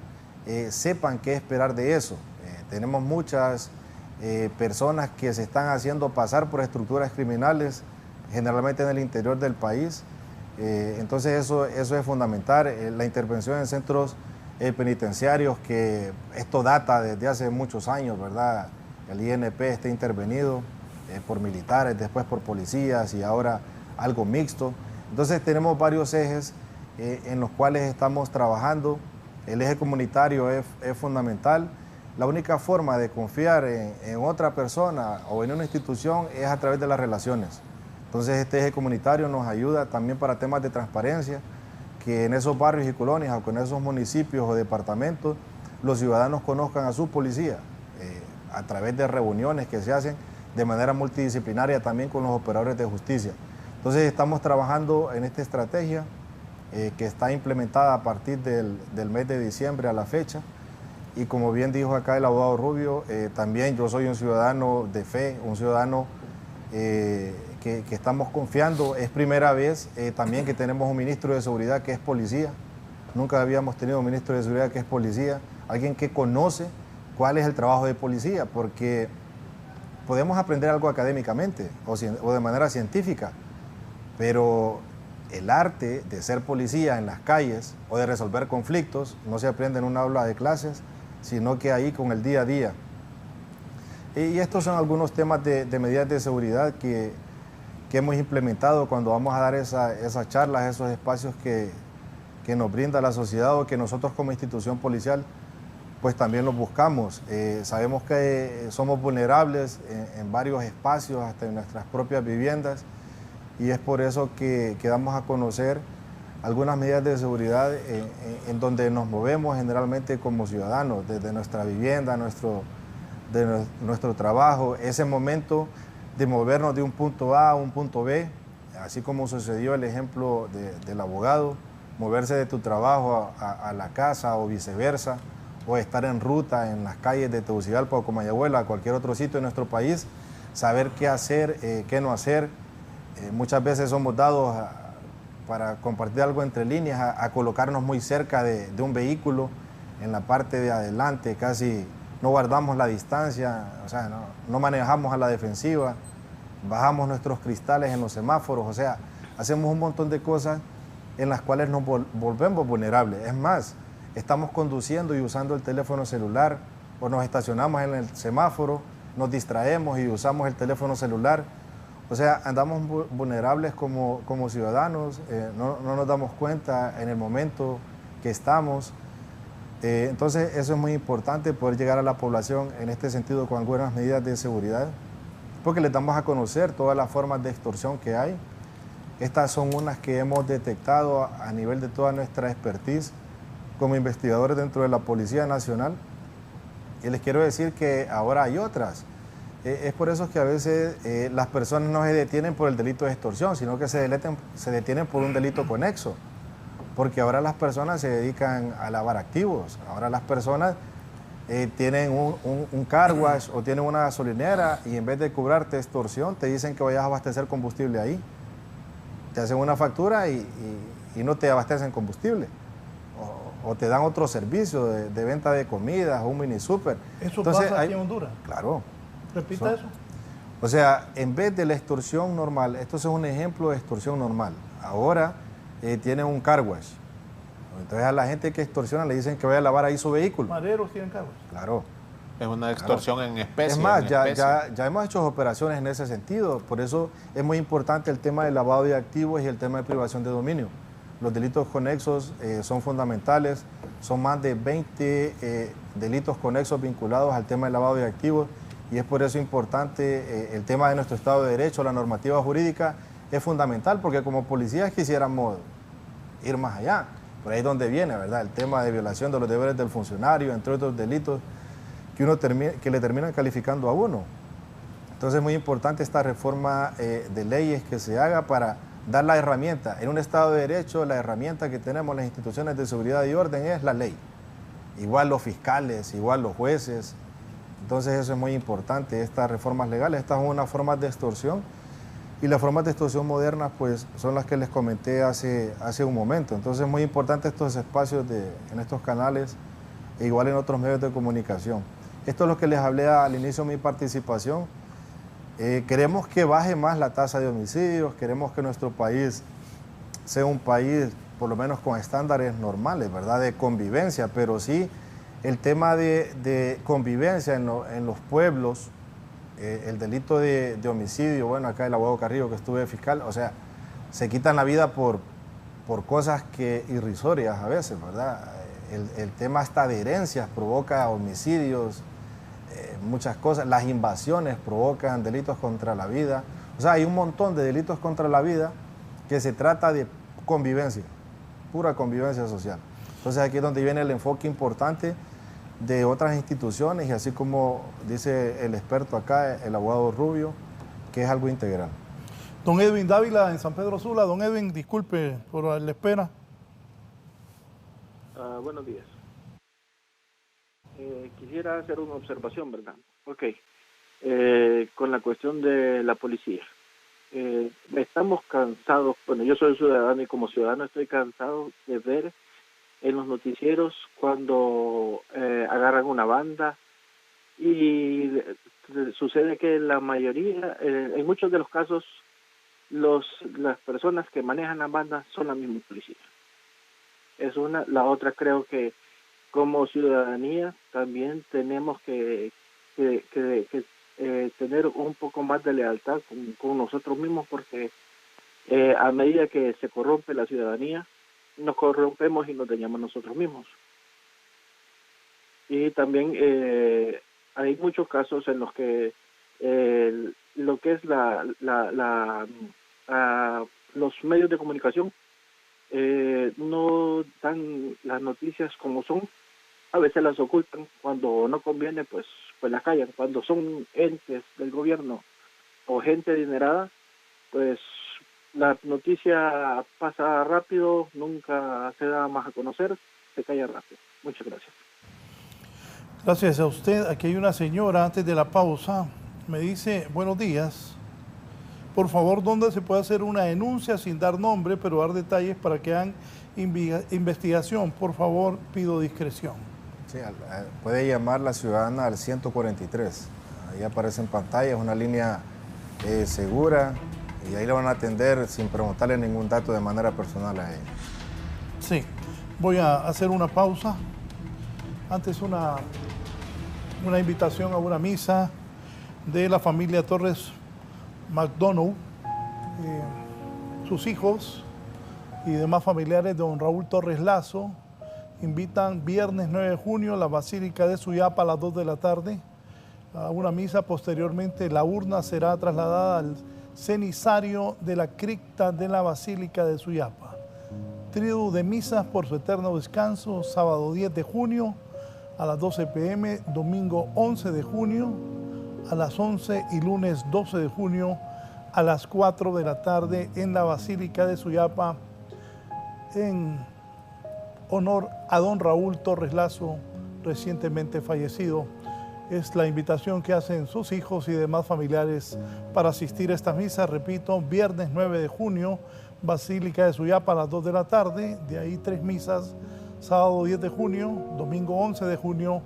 sepan qué esperar de eso. Tenemos muchas personas que se están haciendo pasar por estructuras criminales, generalmente en el interior del país. Entonces eso es fundamental. La intervención en centros penitenciarios, que esto data desde hace muchos años, ¿verdad? El INP está intervenido por militares, después por policías y ahora algo mixto. Entonces tenemos varios ejes en los cuales estamos trabajando. El eje comunitario es fundamental. La única forma de confiar en otra persona o en una institución es a través de las relaciones. Entonces este eje comunitario nos ayuda también para temas de transparencia, que en esos barrios y colonias o en esos municipios o departamentos los ciudadanos conozcan a su policía a través de reuniones que se hacen de manera multidisciplinaria también con los operadores de justicia. Entonces estamos trabajando en esta estrategia que está implementada a partir del mes de diciembre a la fecha. Y como bien dijo acá el abogado Rubio, también yo soy un ciudadano de fe, un ciudadano que estamos confiando. Es primera vez también que tenemos un ministro de seguridad que es policía. Nunca habíamos tenido un ministro de seguridad que es policía, alguien que conoce cuál es el trabajo de policía, porque podemos aprender algo académicamente o de manera científica, pero el arte de ser policía en las calles o de resolver conflictos no se aprende en una aula de clases, sino que ahí con el día a día. Y estos son algunos temas de medidas de seguridad que hemos implementado cuando vamos a dar esas charlas, esos espacios que nos brinda la sociedad o que nosotros como institución policial pues también los buscamos. Sabemos que somos vulnerables en varios espacios, hasta en nuestras propias viviendas, y es por eso que damos a conocer algunas medidas de seguridad en donde nos movemos generalmente como ciudadanos, desde nuestra vivienda, nuestro trabajo, ese momento de movernos de un punto A a un punto B, así como sucedió el ejemplo del abogado, moverse de tu trabajo a la casa o viceversa, o estar en ruta en las calles de Tegucigalpa o Comayagüela, a cualquier otro sitio de nuestro país, saber qué hacer, qué no hacer. Muchas veces somos dados para compartir algo entre líneas, a colocarnos muy cerca de un vehículo, en la parte de adelante, casi no guardamos la distancia, o sea, no manejamos a la defensiva, bajamos nuestros cristales en los semáforos, o sea, hacemos un montón de cosas en las cuales nos volvemos vulnerables. Es más, estamos conduciendo y usando el teléfono celular, o nos estacionamos en el semáforo, nos distraemos y usamos el teléfono celular. O sea, andamos vulnerables como ciudadanos, no nos damos cuenta en el momento que estamos. Entonces, eso es muy importante, poder llegar a la población en este sentido con algunas medidas de seguridad, porque les damos a conocer todas las formas de extorsión que hay. Estas son unas que hemos detectado a nivel de toda nuestra expertise como investigadores dentro de la Policía Nacional. Y les quiero decir que ahora hay otras. Es por eso que a veces las personas no se detienen por el delito de extorsión, sino que se detienen por un delito conexo. Porque ahora las personas se dedican a lavar activos. Ahora las personas tienen un car wash o tienen una gasolinera y en vez de cobrarte extorsión te dicen que vayas a abastecer combustible ahí. Te hacen una factura y no te abastecen combustible. O te dan otro servicio de venta de comidas o un mini súper. ¿Eso pasa aquí en Honduras? Claro. Repita eso. O sea, en vez de la extorsión normal, esto es un ejemplo de extorsión normal. Ahora tienen un car wash. Entonces a la gente que extorsiona le dicen que vaya a lavar ahí su vehículo. ¿Maderos tienen car wash? Claro. Es una extorsión en especie. Es más, ya hemos hecho operaciones en ese sentido. Por eso es muy importante el tema del lavado de activos y el tema de privación de dominio. Los delitos conexos son fundamentales. Son más de 20 delitos conexos vinculados al tema del lavado de activos. Y es por eso importante el tema de nuestro Estado de Derecho, la normativa jurídica es fundamental, porque como policías quisiéramos ir más allá. Por ahí es donde viene, ¿verdad? El tema de violación de los deberes del funcionario, entre otros delitos que le terminan calificando a uno. Entonces es muy importante esta reforma de leyes que se haga para dar la herramienta. En un Estado de Derecho, la herramienta que tenemos las instituciones de seguridad y orden es la ley. Igual los fiscales, igual los jueces. Entonces eso es muy importante, estas reformas legales. Estas son unas formas de extorsión y las formas de extorsión modernas pues son las que les comenté hace un momento. Entonces es muy importante estos espacios en estos canales e igual en otros medios de comunicación. Esto es lo que les hablé al inicio de mi participación. Queremos que baje más la tasa de homicidios, queremos que nuestro país sea un país por lo menos con estándares normales, ¿verdad? De convivencia, pero sí el tema de convivencia en los pueblos, el delito de homicidio, bueno, acá el abogado Carrillo que estuve fiscal, o sea, se quitan la vida por cosas irrisorias a veces, ¿verdad? El tema hasta de herencias provoca homicidios, muchas cosas, las invasiones provocan delitos contra la vida, o sea, hay un montón de delitos contra la vida que se trata de convivencia, pura convivencia social. Entonces aquí es donde viene el enfoque importante de otras instituciones y así como dice el experto acá, el abogado Rubio, que es algo integral. Don Edwin Dávila en San Pedro Sula. Don Edwin, disculpe por la espera. Buenos días. Quisiera hacer una observación, ¿verdad? Ok. Con la cuestión de la policía. Estamos cansados, bueno, yo soy ciudadano y como ciudadano estoy cansado de ver en los noticieros cuando agarran una banda y sucede que la mayoría, en muchos de los casos, las personas que manejan las bandas son la misma policía. Es una. La otra, creo que como ciudadanía también tenemos que tener un poco más de lealtad con nosotros mismos, porque a medida que se corrompe la ciudadanía, nos corrompemos y nos dañamos nosotros mismos. Y también hay muchos casos en los que lo que es los medios de comunicación no dan las noticias como son. A veces las ocultan, cuando no conviene pues las callan. Cuando son entes del gobierno o gente adinerada, pues la noticia pasa rápido, nunca se da más a conocer, se calla rápido. Muchas gracias. Gracias a usted. Aquí hay una señora, antes de la pausa, me dice, buenos días, por favor, ¿dónde se puede hacer una denuncia sin dar nombre, pero dar detalles para que hagan investigación? Por favor, pido discreción. Sí, puede llamar la ciudadana al 143. Ahí aparece en pantalla, es una línea segura, y ahí le van a atender sin preguntarle ningún dato de manera personal a ella. Sí, voy a hacer una pausa. Antes una invitación a una misa de la familia Torres McDonough, sus hijos y demás familiares de don Raúl Torres Lazo invitan viernes 9 de junio a la Basílica de Suyapa a las 2 de la tarde a una misa. Posteriormente la urna será trasladada al cenizario de la cripta de la Basílica de Suyapa. Trío de misas por su eterno descanso, sábado 10 de junio a las 12 p.m., domingo 11 de junio a las 11 y lunes 12 de junio a las 4 de la tarde en la Basílica de Suyapa, en honor a don Raúl Torres Lazo, recientemente fallecido. Es la invitación que hacen sus hijos y demás familiares para asistir a esta misa. Repito, viernes 9 de junio, Basílica de Suyapa a las 2 de la tarde, de ahí 3 misas, sábado 10 de junio, domingo 11 de junio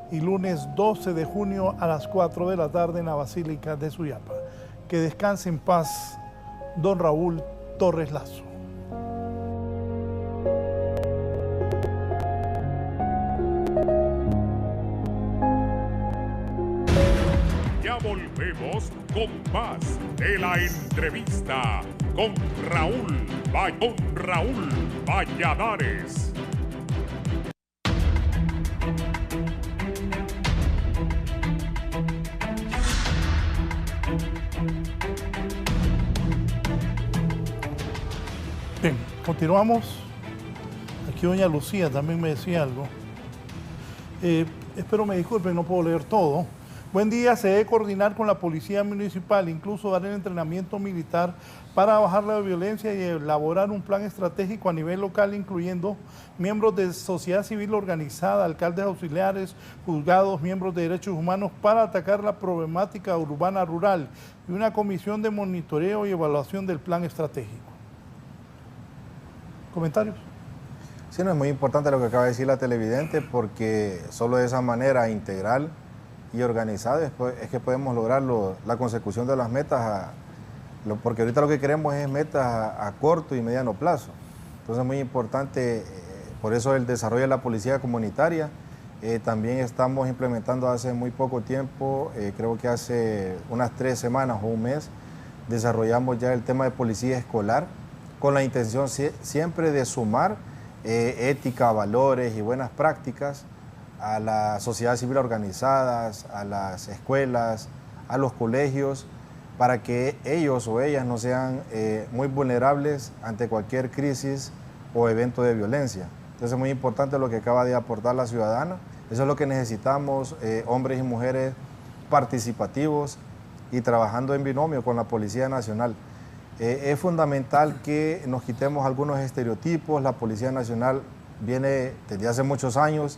y lunes 12 de junio a las 4 de la tarde en la Basílica de Suyapa. Que descanse en paz don Raúl Torres Lazo. Ya volvemos con más de la entrevista con Raúl Valladares. Bien, continuamos. Aquí doña Lucía también me decía algo. Espero me disculpen, no puedo leer todo. Buen día, se debe coordinar con la policía municipal, incluso dar el entrenamiento militar para bajar la violencia y elaborar un plan estratégico a nivel local, incluyendo miembros de sociedad civil organizada, alcaldes auxiliares, juzgados, miembros de derechos humanos, para atacar la problemática urbana rural, y una comisión de monitoreo y evaluación del plan estratégico. ¿Comentarios? Sí, no, es muy importante lo que acaba de decir la televidente, porque solo de esa manera integral y organizada es que podemos lograr la consecución de las metas, porque ahorita lo que queremos es metas a corto y mediano plazo. Entonces es muy importante, por eso el desarrollo de la policía comunitaria. También estamos implementando hace muy poco tiempo, creo que hace unas 3 semanas o un mes, desarrollamos ya el tema de policía escolar, con la intención siempre de sumar ética, valores y buenas prácticas a la sociedad civil organizada, a las escuelas, a los colegios, para que ellos o ellas no sean muy vulnerables ante cualquier crisis o evento de violencia. Entonces es muy importante lo que acaba de aportar la ciudadana. Eso es lo que necesitamos, hombres y mujeres participativos y trabajando en binomio con la Policía Nacional. Es fundamental que nos quitemos algunos estereotipos. La Policía Nacional viene desde hace muchos años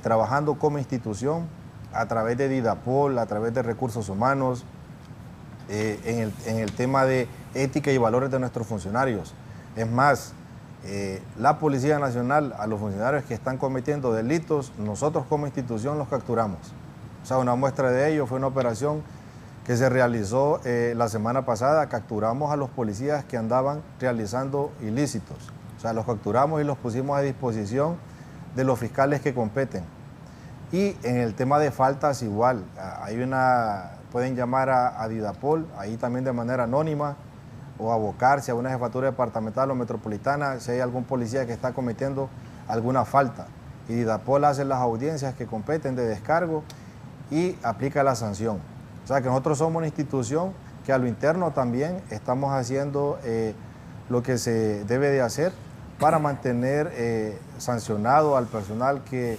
trabajando como institución a través de Didapol, a través de recursos humanos, en el tema de ética y valores de nuestros funcionarios. Es más, la Policía Nacional, a los funcionarios que están cometiendo delitos, nosotros como institución los capturamos. O sea, una muestra de ello fue una operación que se realizó la semana pasada. Capturamos a los policías que andaban realizando ilícitos. O sea, los capturamos y los pusimos a disposición de los fiscales que competen. Y en el tema de faltas igual, pueden llamar a Didapol, ahí también de manera anónima, o abocarse a una jefatura departamental o metropolitana si hay algún policía que está cometiendo alguna falta. Y Didapol hace las audiencias que competen de descargo y aplica la sanción. O sea que nosotros somos una institución que a lo interno también estamos haciendo lo que se debe de hacer para mantener sancionado al personal que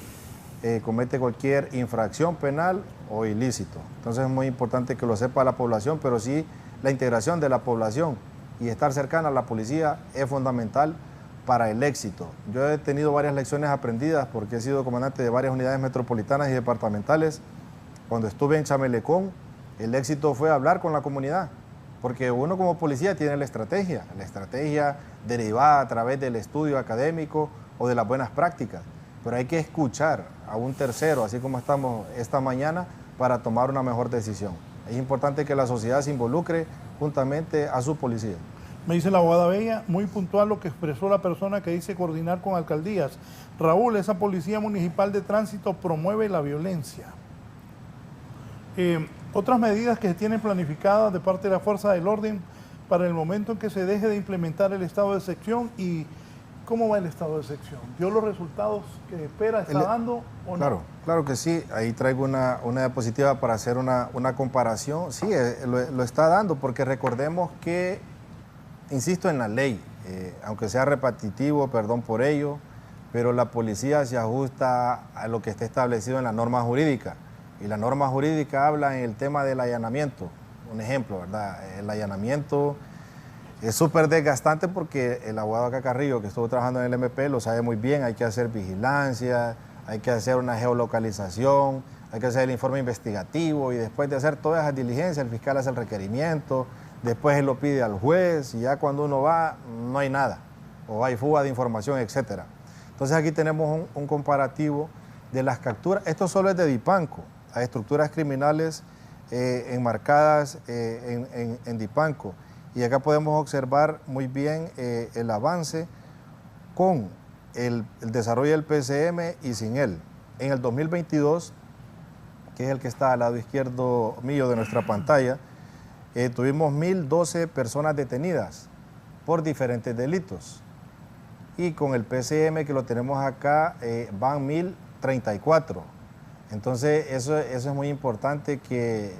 comete cualquier infracción penal o ilícito. Entonces es muy importante que lo sepa la población, pero sí la integración de la población y estar cercana a la policía es fundamental para el éxito. Yo he tenido varias lecciones aprendidas porque he sido comandante de varias unidades metropolitanas y departamentales. Cuando estuve en Chamelecón, el éxito fue hablar con la comunidad, porque uno como policía tiene la estrategia derivada a través del estudio académico o de las buenas prácticas, pero hay que escuchar a un tercero, así como estamos esta mañana, para tomar una mejor decisión. Es importante que la sociedad se involucre juntamente a su policía. Me dice la abogada Bella, muy puntual lo que expresó la persona que dice coordinar con alcaldías. Raúl, esa policía municipal de tránsito promueve la violencia. Otras medidas que se tienen planificadas de parte de la Fuerza del Orden para el momento en que se deje de implementar el estado de excepción. ¿Y cómo va el estado de excepción? ¿Dio los resultados que espera? ¿Está dando o no? Claro que sí. Ahí traigo una diapositiva para hacer una comparación. Sí, lo está dando, porque recordemos que, insisto en la ley, aunque sea repetitivo, perdón por ello, pero la policía se ajusta a lo que está establecido en la norma jurídica. Y la norma jurídica habla en el tema del allanamiento. Un ejemplo, ¿verdad? El allanamiento es súper desgastante porque el abogado acá Carrillo, que estuvo trabajando en el MP, lo sabe muy bien. Hay que hacer vigilancia, hay que hacer una geolocalización, hay que hacer el informe investigativo, y después de hacer todas esas diligencias, el fiscal hace el requerimiento, después él lo pide al juez, y ya cuando uno va, no hay nada, o hay fuga de información, etc. Entonces aquí tenemos un comparativo de las capturas. Esto solo es de Dipanco. Hay estructuras criminales enmarcadas en Dipanco. Y acá podemos observar muy bien el avance con el desarrollo del PCM y sin él. En el 2022, que es el que está al lado izquierdo mío de nuestra pantalla, tuvimos 1.012 personas detenidas por diferentes delitos. Y con el PCM, que lo tenemos acá, van 1.034. Entonces, eso es muy importante que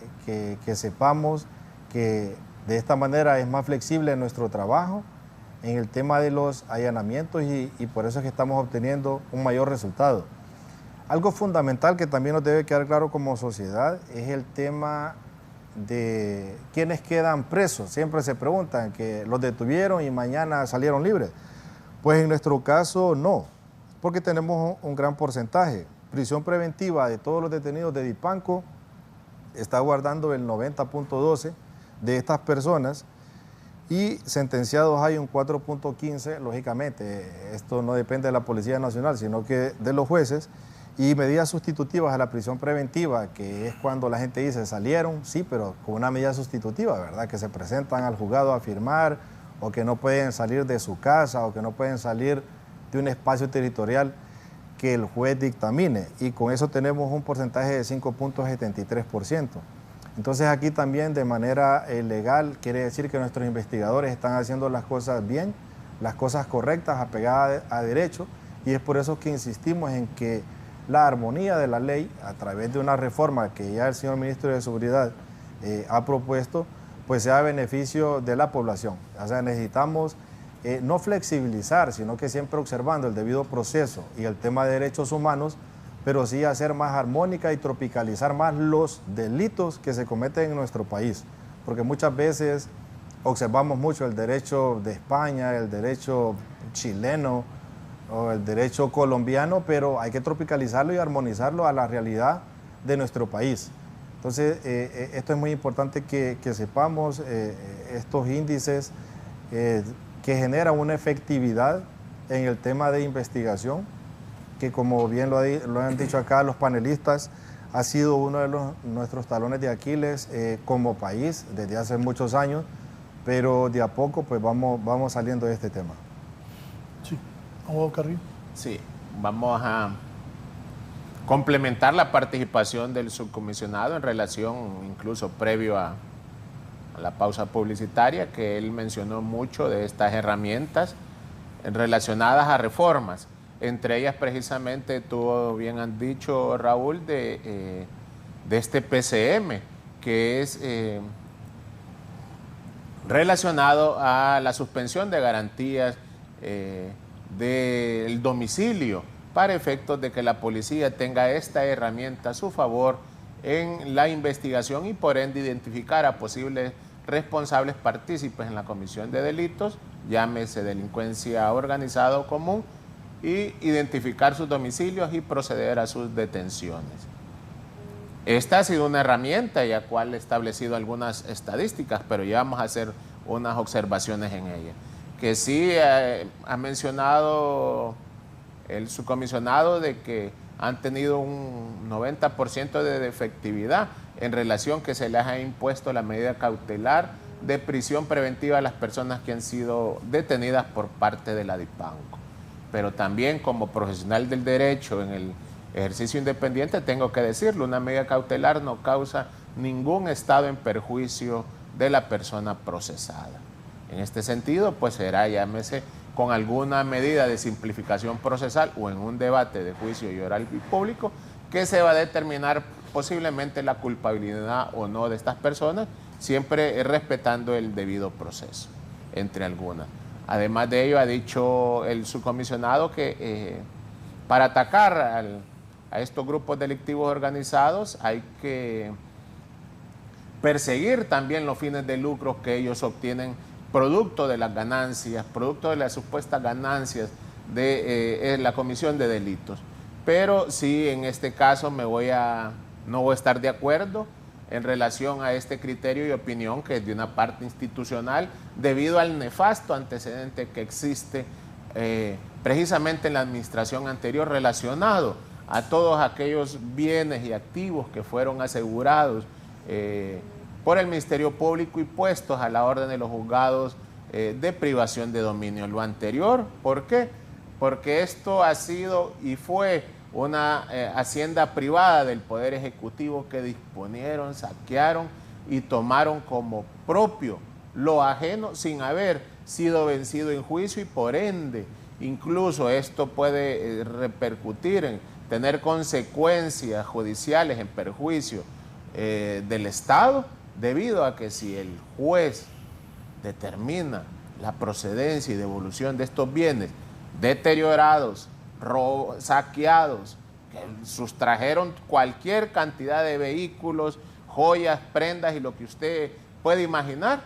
sepamos que de esta manera es más flexible nuestro trabajo en el tema de los allanamientos, y por eso es que estamos obteniendo un mayor resultado. Algo fundamental que también nos debe quedar claro como sociedad es el tema de quienes quedan presos. Siempre se preguntan que los detuvieron y mañana salieron libres. Pues en nuestro caso no, porque tenemos un gran porcentaje. Prisión preventiva de todos los detenidos de Dipanco está guardando el 90.12 de estas personas, y sentenciados hay un 4.15, lógicamente. Esto no depende de la Policía Nacional, sino que de los jueces. Y medidas sustitutivas a la prisión preventiva, que es cuando la gente dice salieron, sí, pero con una medida sustitutiva, ¿verdad? Que se presentan al juzgado a firmar, o que no pueden salir de su casa, o que no pueden salir de un espacio territorial que el juez dictamine, y con eso tenemos un porcentaje de 5.73%. Entonces aquí también de manera legal quiere decir que nuestros investigadores están haciendo las cosas bien, las cosas correctas, apegadas a derecho, y es por eso que insistimos en que la armonía de la ley, a través de una reforma que ya el señor Ministro de Seguridad ha propuesto, pues sea a beneficio de la población. O sea, necesitamos no flexibilizar, sino que siempre observando el debido proceso y el tema de derechos humanos, pero sí hacer más armónica y tropicalizar más los delitos que se cometen en nuestro país. Porque muchas veces observamos mucho el derecho de España, el derecho chileno o el derecho colombiano, pero hay que tropicalizarlo y armonizarlo a la realidad de nuestro país. Entonces, esto es muy importante que sepamos estos índices que generan una efectividad en el tema de investigación, que como bien lo han dicho acá los panelistas, ha sido uno de nuestros talones de Aquiles como país desde hace muchos años, pero de a poco pues vamos saliendo de este tema. Sí, abogado Carrillo. Sí, vamos a complementar la participación del subcomisionado en relación, incluso previo a la pausa publicitaria, que él mencionó mucho de estas herramientas relacionadas a reformas. Entre ellas, precisamente, tú bien han dicho, Raúl, de este PCM, que es relacionado a la suspensión de garantías del domicilio, para efectos de que la policía tenga esta herramienta a su favor en la investigación y por ende identificar a posibles responsables partícipes en la comisión de delitos, llámese delincuencia organizada o común, y identificar sus domicilios y proceder a sus detenciones. Esta ha sido una herramienta ya cual he establecido algunas estadísticas, pero ya vamos a hacer unas observaciones en ella. Que sí ha mencionado el subcomisionado de que han tenido un 90% de efectividad en relación que se les ha impuesto la medida cautelar de prisión preventiva a las personas que han sido detenidas por parte de la DIPANCO. Pero también como profesional del derecho en el ejercicio independiente tengo que decirlo, una medida cautelar no causa ningún estado en perjuicio de la persona procesada. En este sentido, pues será, llámese, con alguna medida de simplificación procesal o en un debate de juicio y oral y público, que se va a determinar posiblemente la culpabilidad o no de estas personas, siempre respetando el debido proceso, entre algunas. Además de ello, ha dicho el subcomisionado que para atacar a estos grupos delictivos organizados hay que perseguir también los fines de lucro que ellos obtienen producto de las ganancias, producto de las supuestas ganancias de la comisión de delitos. Pero sí, en este caso no voy a estar de acuerdo en relación a este criterio y opinión que es de una parte institucional debido al nefasto antecedente que existe precisamente en la administración anterior relacionado a todos aquellos bienes y activos que fueron asegurados por el Ministerio Público y puestos a la orden de los juzgados de privación de dominio. Lo anterior, ¿por qué? Porque esto ha sido y fue una hacienda privada del Poder Ejecutivo que disponieron, saquearon y tomaron como propio lo ajeno sin haber sido vencido en juicio y por ende incluso esto puede repercutir en tener consecuencias judiciales en perjuicio del Estado, debido a que si el juez determina la procedencia y devolución de estos bienes deteriorados, saqueados, que sustrajeron cualquier cantidad de vehículos, joyas, prendas y lo que usted puede imaginar,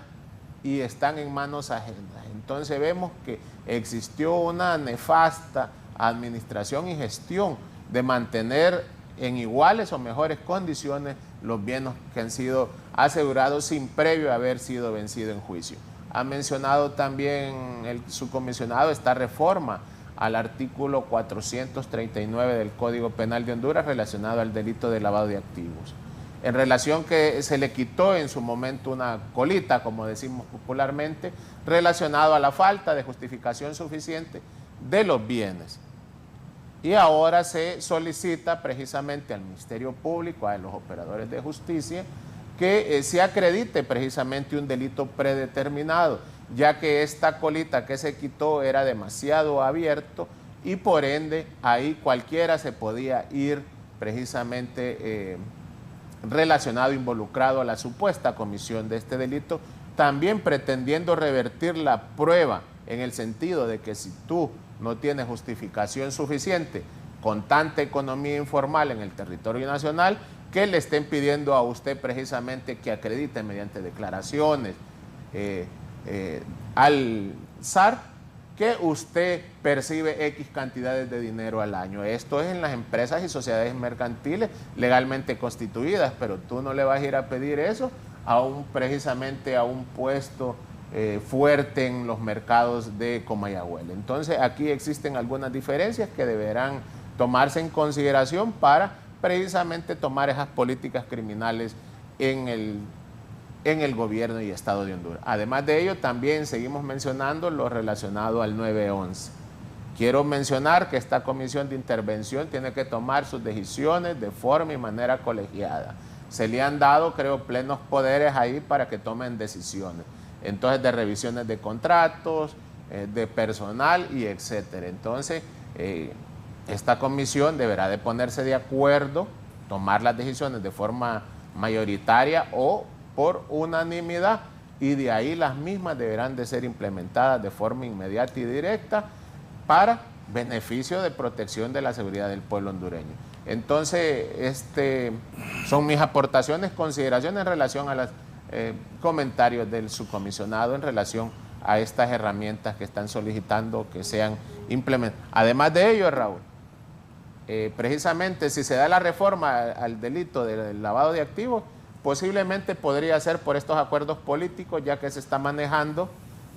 y están en manos ajenas. Entonces vemos que existió una nefasta administración y gestión de mantener en iguales o mejores condiciones los bienes que han sido asegurados sin previo haber sido vencido en juicio. Ha mencionado también el subcomisionado esta reforma al artículo 439 del Código Penal de Honduras relacionado al delito de lavado de activos. En relación que se le quitó en su momento una colita, como decimos popularmente, relacionado a la falta de justificación suficiente de los bienes. Y ahora se solicita precisamente al Ministerio Público, a los operadores de justicia, que se acredite precisamente un delito predeterminado, ya que esta colita que se quitó era demasiado abierto y por ende ahí cualquiera se podía ir precisamente relacionado, involucrado a la supuesta comisión de este delito, también pretendiendo revertir la prueba en el sentido de que si tú no tienes justificación suficiente con tanta economía informal en el territorio nacional, que le estén pidiendo a usted precisamente que acredite mediante declaraciones al SAR que usted percibe X cantidades de dinero al año. Esto es en las empresas y sociedades mercantiles legalmente constituidas, pero tú no le vas a ir a pedir eso precisamente a un puesto fuerte en los mercados de Comayagüela. Entonces aquí existen algunas diferencias que deberán tomarse en consideración para precisamente tomar esas políticas criminales en el gobierno y Estado de Honduras. Además de ello, también seguimos mencionando lo relacionado al 911. Quiero mencionar que esta comisión de intervención tiene que tomar sus decisiones de forma y manera colegiada. Se le han dado, creo, plenos poderes ahí para que tomen decisiones. Entonces, de revisiones de contratos, de personal y etcétera. Entonces, esta comisión deberá de ponerse de acuerdo, tomar las decisiones de forma mayoritaria o por unanimidad, y de ahí las mismas deberán de ser implementadas de forma inmediata y directa para beneficio de protección de la seguridad del pueblo hondureño. Entonces, son mis aportaciones, consideraciones en relación a los comentarios del subcomisionado en relación a estas herramientas que están solicitando que sean implementadas. Además de ello, Raúl, precisamente si se da la reforma al delito del lavado de activos, posiblemente podría ser por estos acuerdos políticos, ya que se está manejando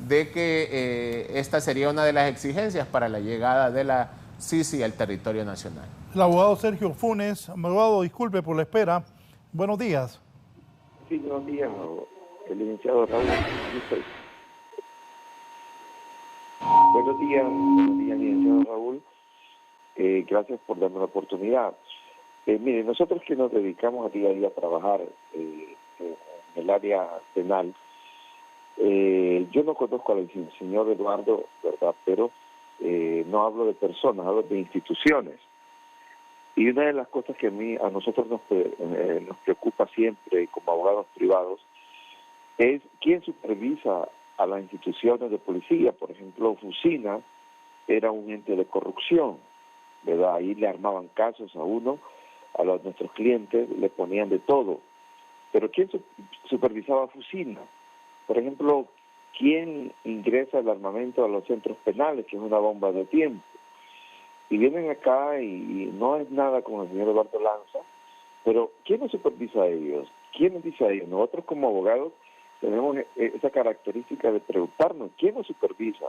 de que esta sería una de las exigencias para la llegada de la CICI al territorio nacional. El abogado Sergio Funes, abogado, disculpe por la espera. Buenos días. Sí, buenos días, el licenciado Raúl. Buenos días, licenciado Raúl. Gracias por darme la oportunidad. Mire, nosotros que nos dedicamos a día a trabajar en el área penal, yo no conozco al señor Eduardo, ¿verdad? Pero no hablo de personas, hablo de instituciones. Y una de las cosas que a nosotros nos preocupa siempre como abogados privados es quién supervisa a las instituciones de policía. Por ejemplo, Fusina era un ente de corrupción, ¿verdad? Ahí le armaban casos a uno, a nuestros clientes le ponían de todo. Pero ¿quién supervisaba a Fusina? Por ejemplo, ¿quién ingresa el armamento a los centros penales, que es una bomba de tiempo? Y vienen acá y no es nada con el señor Eduardo Lanza, pero ¿quién nos supervisa a ellos? ¿Quién nos dice a ellos? Nosotros como abogados tenemos esa característica de preguntarnos, ¿quién nos supervisa?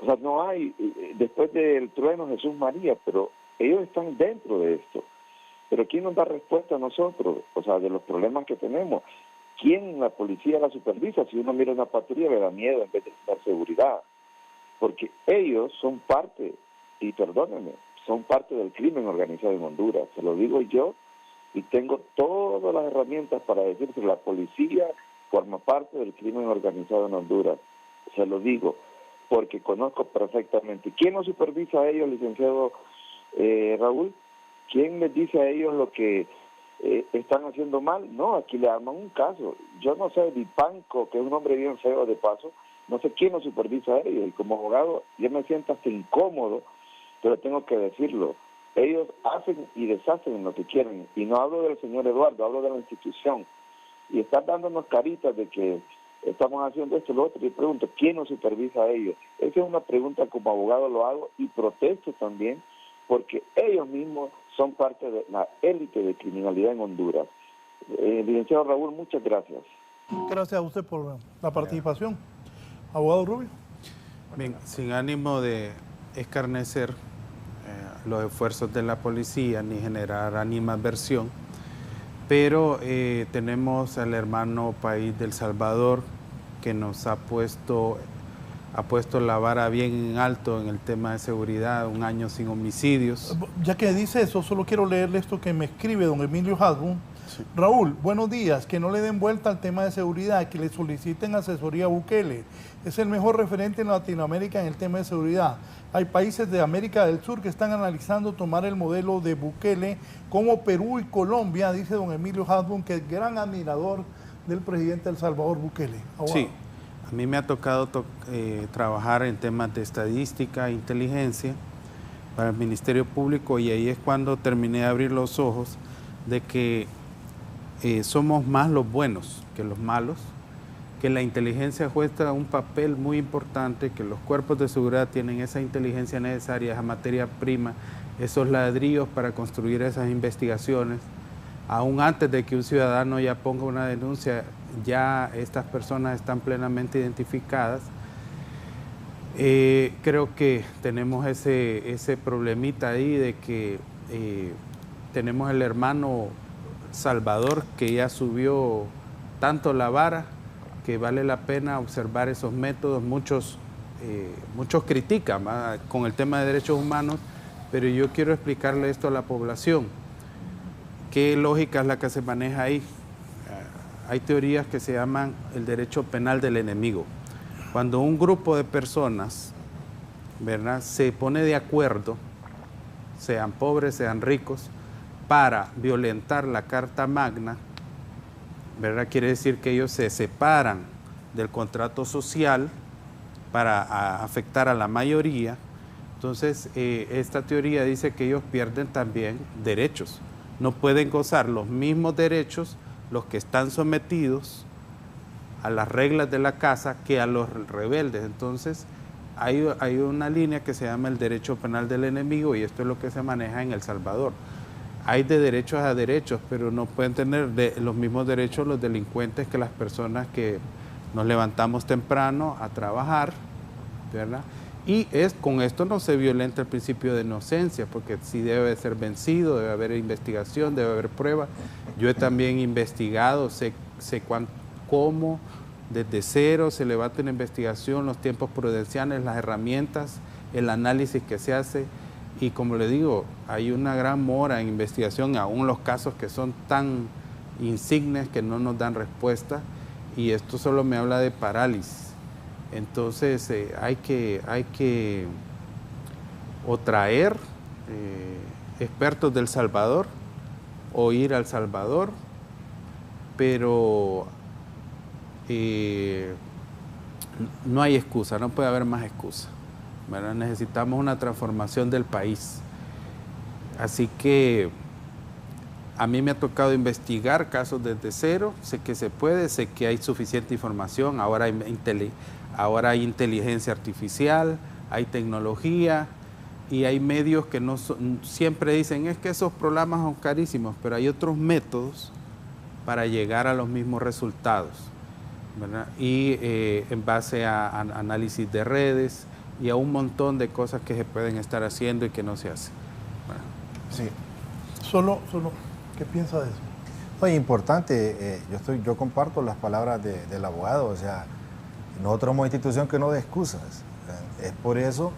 O sea, no hay, después del trueno Jesús María, pero ellos están dentro de esto. Pero ¿quién nos da respuesta a nosotros? O sea, de los problemas que tenemos. ¿Quién la policía la supervisa? Si uno mira una patrulla le da miedo en vez de dar seguridad. Porque ellos son parte, y perdónenme, son parte del crimen organizado en Honduras. Se lo digo yo y tengo todas las herramientas para decir que la policía forma parte del crimen organizado en Honduras. Se lo digo porque conozco perfectamente. ¿Quién nos supervisa a ellos, licenciado Raúl? ¿Quién les dice a ellos lo que están haciendo mal? No, aquí le arman un caso. Yo no sé, Dipanco, que es un hombre bien feo de paso, no sé quién nos supervisa a ellos. Y como abogado yo me siento hasta incómodo, pero tengo que decirlo. Ellos hacen y deshacen en lo que quieren. Y no hablo del señor Eduardo, hablo de la institución. Y están dándonos caritas de que estamos haciendo esto y lo otro. Y pregunto, ¿quién nos supervisa a ellos? Esa es una pregunta como abogado lo hago y protesto también, porque ellos mismos son parte de la élite de criminalidad en Honduras. Licenciado Raúl, muchas gracias. Gracias a usted por la participación. Abogado Rubio. Bien, sin ánimo de escarnecer los esfuerzos de la policía ni generar animadversión, pero tenemos al hermano país del Salvador que nos ha puesto la vara bien en alto en el tema de seguridad, 1 año sin homicidios. Ya que dice eso, solo quiero leerle esto que me escribe don Emilio Hasbun. Sí. Raúl, buenos días, que no le den vuelta al tema de seguridad, que le soliciten asesoría a Bukele. Es el mejor referente en Latinoamérica en el tema de seguridad. Hay países de América del Sur que están analizando tomar el modelo de Bukele, como Perú y Colombia, dice don Emilio Hasbun, que es gran admirador del presidente de El Salvador, Bukele. Abogado. Sí. A mí me ha tocado trabajar en temas de estadística e inteligencia para el Ministerio Público, y ahí es cuando terminé de abrir los ojos de que somos más los buenos que los malos, que la inteligencia juega un papel muy importante, que los cuerpos de seguridad tienen esa inteligencia necesaria, esa materia prima, esos ladrillos para construir esas investigaciones. Aún antes de que un ciudadano ya ponga una denuncia, ya estas personas están plenamente identificadas. Creo que tenemos ese problemita ahí de que tenemos el hermano Salvador, que ya subió tanto la vara que vale la pena observar esos métodos. Muchos critican con el tema de derechos humanos, pero yo quiero explicarle esto a la población. ¿Qué lógica es la que se maneja ahí? Hay teorías que se llaman el derecho penal del enemigo. Cuando un grupo de personas, ¿verdad?, se pone de acuerdo, sean pobres, sean ricos, para violentar la Carta Magna, ¿verdad?, quiere decir que ellos se separan del contrato social para afectar a la mayoría. Entonces, esta teoría dice que ellos pierden también derechos. No pueden gozar los mismos derechos los que están sometidos a las reglas de la casa que a los rebeldes. Entonces, hay una línea que se llama el derecho penal del enemigo, y esto es lo que se maneja en El Salvador. Hay de derechos a derechos, pero no pueden tener los mismos derechos los delincuentes que las personas que nos levantamos temprano a trabajar, ¿verdad? Y con esto no se violenta el principio de inocencia, porque sí debe ser vencido, debe haber investigación, debe haber pruebas. Yo he también investigado, sé cómo desde cero se levanta una investigación, los tiempos prudenciales, las herramientas, el análisis que se hace. Y como le digo, hay una gran mora en investigación, aún los casos que son tan insignes que no nos dan respuesta, y esto solo me habla de parálisis. Entonces hay que o traer expertos del Salvador o ir al Salvador, pero no hay excusa, no puede haber más excusa, ¿verdad? Necesitamos una transformación del país. Así que a mí me ha tocado investigar casos desde cero, sé que se puede, sé que hay suficiente información, ahora hay inteligencia artificial, hay tecnología y hay medios que siempre dicen es que esos programas son carísimos, pero hay otros métodos para llegar a los mismos resultados, ¿verdad? Y en base a análisis de redes y a un montón de cosas que se pueden estar haciendo y que no se hacen. Bueno. Sí. Solo, ¿qué piensa de eso? Muy importante, yo comparto las palabras del abogado, o sea, nosotros somos una institución que no da excusas. Es por eso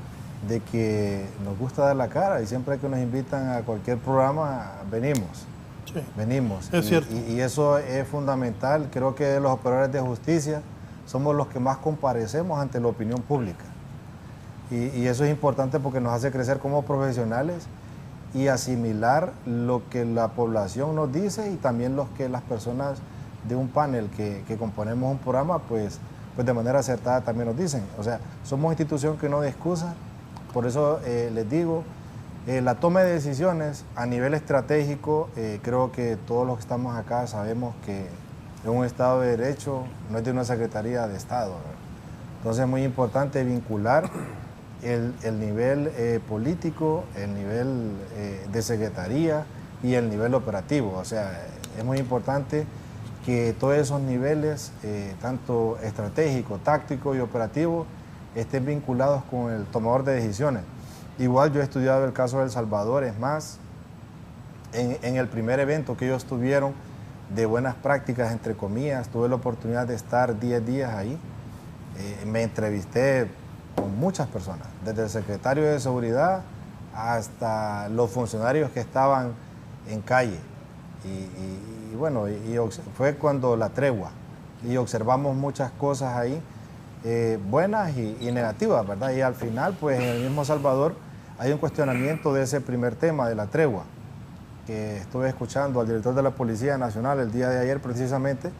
de que nos gusta dar la cara, y siempre que nos invitan a cualquier programa, venimos. Sí, venimos. Es cierto. Y eso es fundamental. Creo que los operadores de justicia somos los que más comparecemos ante la opinión pública. Y eso es importante porque nos hace crecer como profesionales y asimilar lo que la población nos dice, y también lo que las personas de un panel que componemos un programa, pues de manera acertada también nos dicen. O sea, somos una institución que no da excusa. Por eso les digo, la toma de decisiones a nivel estratégico, creo que todos los que estamos acá sabemos que en un Estado de Derecho no es de una Secretaría de Estado, ¿verdad? Entonces es muy importante vincular el nivel político, el nivel de secretaría y el nivel operativo. O sea, es muy importante que todos esos niveles, tanto estratégico, táctico y operativo, estén vinculados con el tomador de decisiones. Igual yo he estudiado el caso de El Salvador, es más, en el primer evento que ellos tuvieron de buenas prácticas, entre comillas, tuve la oportunidad de estar 10 días ahí. Me entrevisté con muchas personas, desde el secretario de Seguridad hasta los funcionarios que estaban en calle. Y bueno, fue cuando la tregua, y observamos muchas cosas ahí, buenas y negativas, ¿verdad? Y al final, pues en el mismo Salvador hay un cuestionamiento de ese primer tema de la tregua, que estuve escuchando al director de la Policía Nacional el día de ayer precisamente,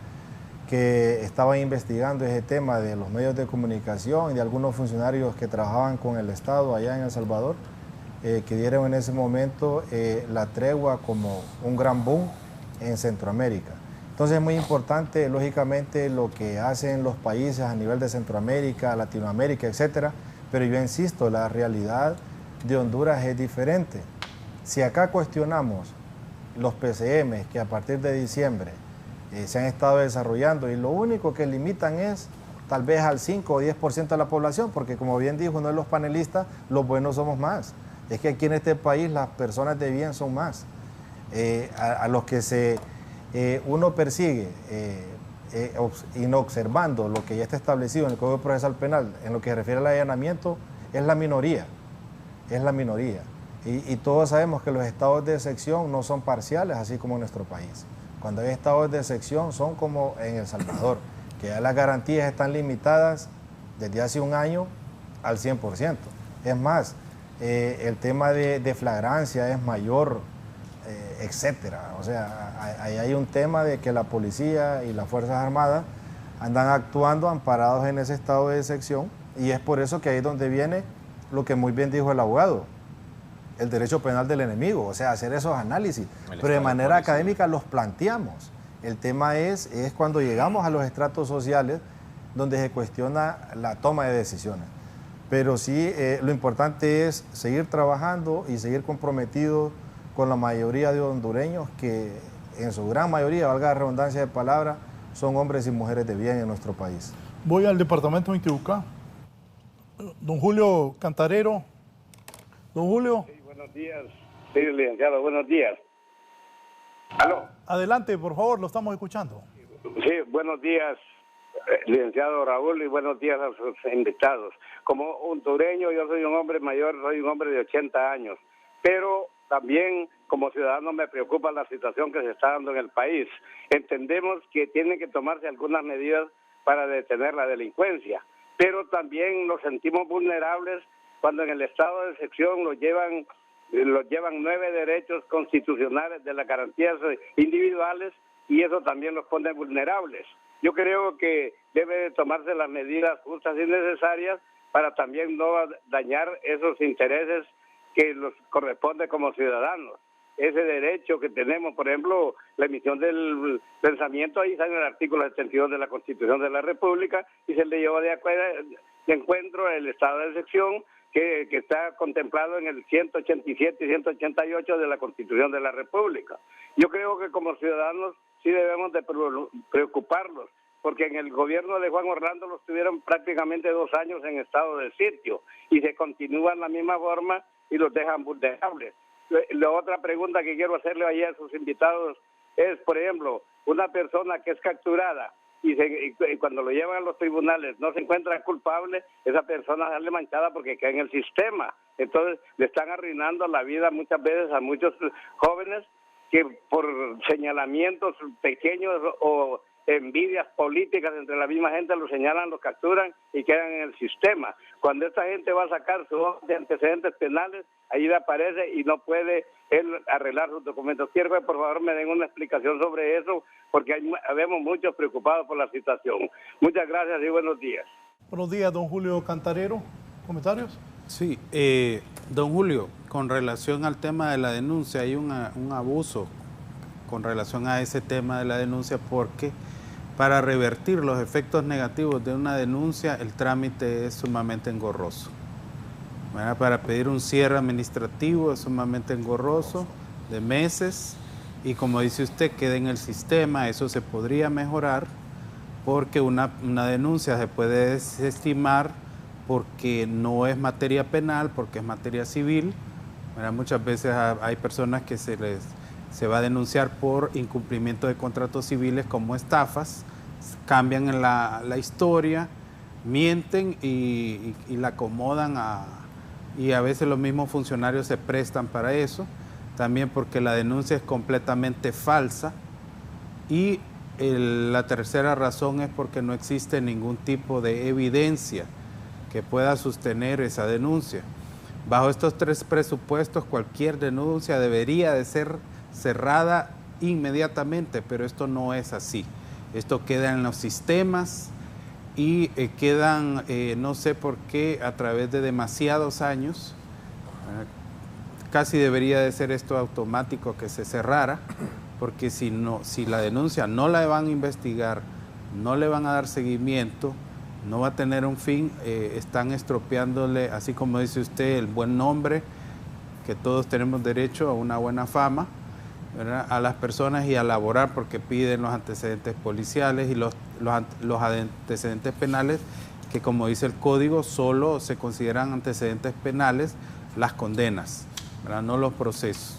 que estaba investigando ese tema de los medios de comunicación y de algunos funcionarios que trabajaban con el Estado allá en El Salvador, que dieron en ese momento la tregua como un gran boom en Centroamérica. Entonces es muy importante, lógicamente, lo que hacen los países a nivel de Centroamérica, Latinoamérica, etcétera, pero yo insisto, la realidad de Honduras es diferente. Si acá cuestionamos los PCM que a partir de diciembre se han estado desarrollando, y lo único que limitan es tal vez al 5 o 10% de la población, porque como bien dijo uno de los panelistas, los buenos somos más. Es que aquí en este país las personas de bien son más. a los que uno persigue inobservando lo que ya está establecido en el Código Procesal Penal en lo que se refiere al allanamiento, es la minoría. Y todos sabemos que los estados de excepción no son parciales, así como en nuestro país. Cuando hay estados de excepción son como en El Salvador, que ya las garantías están limitadas desde hace un año al 100%. Es más, el tema de flagrancia es mayor, etcétera. O sea, ahí hay un tema de que la policía y las Fuerzas Armadas andan actuando amparados en ese estado de excepción, y es por eso que ahí es donde viene lo que muy bien dijo el abogado, el derecho penal del enemigo, o sea, hacer esos análisis, pero de manera académica los planteamos. El tema es cuando llegamos a los estratos sociales donde se cuestiona la toma de decisiones. Pero sí, lo importante es seguir trabajando y seguir comprometidos con la mayoría de hondureños que en su gran mayoría, valga la redundancia de palabra, son hombres y mujeres de bien en nuestro país. Voy al departamento de Intibucá. Don Julio Cantarero. Don Julio. Sí, buenos días. Sí, licenciado, buenos días. ¿Aló? Adelante, por favor, lo estamos escuchando. Sí, buenos días, licenciado Raúl, y buenos días a sus invitados. Como hondureño, yo soy un hombre mayor, soy un hombre de 80 años, pero también como ciudadano me preocupa la situación que se está dando en el país. Entendemos que tienen que tomarse algunas medidas para detener la delincuencia, pero también nos sentimos vulnerables cuando en el estado de excepción los llevan 9 derechos constitucionales de las garantías individuales, y eso también los pone vulnerables. Yo creo que debe tomarse las medidas justas y necesarias para también no dañar esos intereses que nos corresponde como ciudadanos. Ese derecho que tenemos, por ejemplo, la emisión del pensamiento, ahí está en el artículo 72 de la Constitución de la República, y se le llevó de encuentro el estado de excepción que está contemplado en el 187 y 188 de la Constitución de la República. Yo creo que como ciudadanos sí debemos de preocuparnos, porque en el gobierno de Juan Orlando los tuvieron prácticamente 2 años en estado de sitio, y se continúan la misma forma y los dejan vulnerables. La otra pregunta que quiero hacerle ahí a sus invitados es, por ejemplo, una persona que es capturada y cuando lo llevan a los tribunales no se encuentra culpable, esa persona sale manchada porque queda en el sistema. Entonces le están arruinando la vida muchas veces a muchos jóvenes que por señalamientos pequeños o envidias políticas entre la misma gente los señalan, los capturan y quedan en el sistema. Cuando esta gente va a sacar sus hojas de antecedentes penales, ahí le aparece y no puede él arreglar sus documentos. Quiero que por favor me den una explicación sobre eso, porque habemos muchos preocupados por la situación. Muchas gracias y buenos días. Buenos días, don Julio Cantarero. ¿Comentarios? Sí, don Julio, con relación al tema de la denuncia, hay un abuso con relación a ese tema de la denuncia, porque para revertir los efectos negativos de una denuncia, el trámite es sumamente engorroso. ¿Verdad? Para pedir un cierre administrativo es sumamente engorroso, de meses, y como dice usted, queda en el sistema. Eso se podría mejorar, porque una denuncia se puede desestimar porque no es materia penal, porque es materia civil. ¿Verdad? Muchas veces hay personas que se va a denunciar por incumplimiento de contratos civiles como estafas, cambian la historia, mienten y la acomodan y a veces los mismos funcionarios se prestan para eso, también porque la denuncia es completamente falsa, y la tercera razón es porque no existe ningún tipo de evidencia que pueda sostener esa denuncia. Bajo estos 3 presupuestos, cualquier denuncia debería de ser cerrada inmediatamente, pero esto no es así. Esto queda en los sistemas y quedan, no sé por qué, a través de demasiados años. Casi debería de ser esto automático, que se cerrara, porque si la denuncia no la van a investigar, no le van a dar seguimiento, no va a tener un fin, están estropeándole, así como dice usted, el buen nombre, que todos tenemos derecho a una buena fama, ¿verdad?, a las personas, y a laborar, porque piden los antecedentes policiales y los antecedentes penales, que como dice el código, solo se consideran antecedentes penales las condenas, ¿verdad?, no los procesos.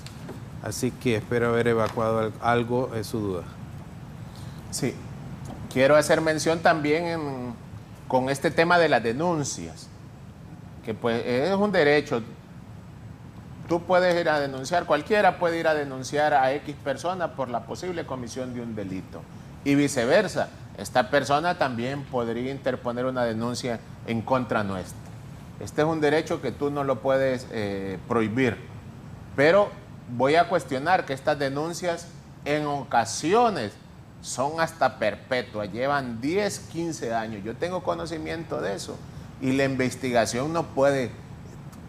Así que espero haber evacuado algo de su duda. Sí, quiero hacer mención también con este tema de las denuncias, que pues es un derecho. Tú puedes ir a denunciar, cualquiera puede ir a denunciar a X persona por la posible comisión de un delito. Y viceversa, esta persona también podría interponer una denuncia en contra nuestra. Este es un derecho que tú no lo puedes prohibir. Pero voy a cuestionar que estas denuncias en ocasiones son hasta perpetuas, llevan 10, 15 años. Yo tengo conocimiento de eso y la investigación no puede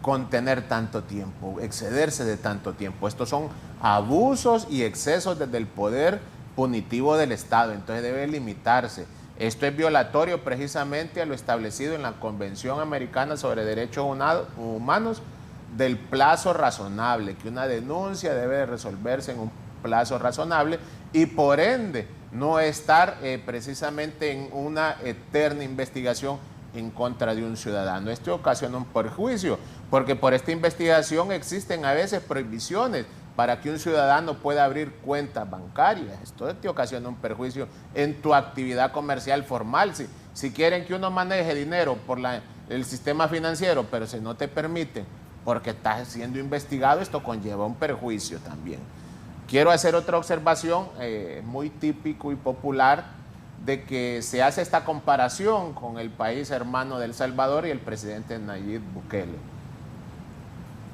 contener tanto tiempo, excederse de tanto tiempo. Estos son abusos y excesos desde el poder punitivo del Estado, entonces debe limitarse. Esto es violatorio precisamente a lo establecido en la Convención Americana sobre Derechos Humanos del plazo razonable, que una denuncia debe resolverse en un plazo razonable y por ende no estar precisamente en una eterna investigación en contra de un ciudadano. Esto ocasiona un perjuicio, porque por esta investigación existen a veces prohibiciones para que un ciudadano pueda abrir cuentas bancarias. Esto te ocasiona un perjuicio en tu actividad comercial formal. Si quieren que uno maneje dinero por el sistema financiero, pero si no te permiten, porque estás siendo investigado, esto conlleva un perjuicio también. Quiero hacer otra observación muy típico y popular de que se hace esta comparación con el país hermano de El Salvador y el presidente Nayib Bukele,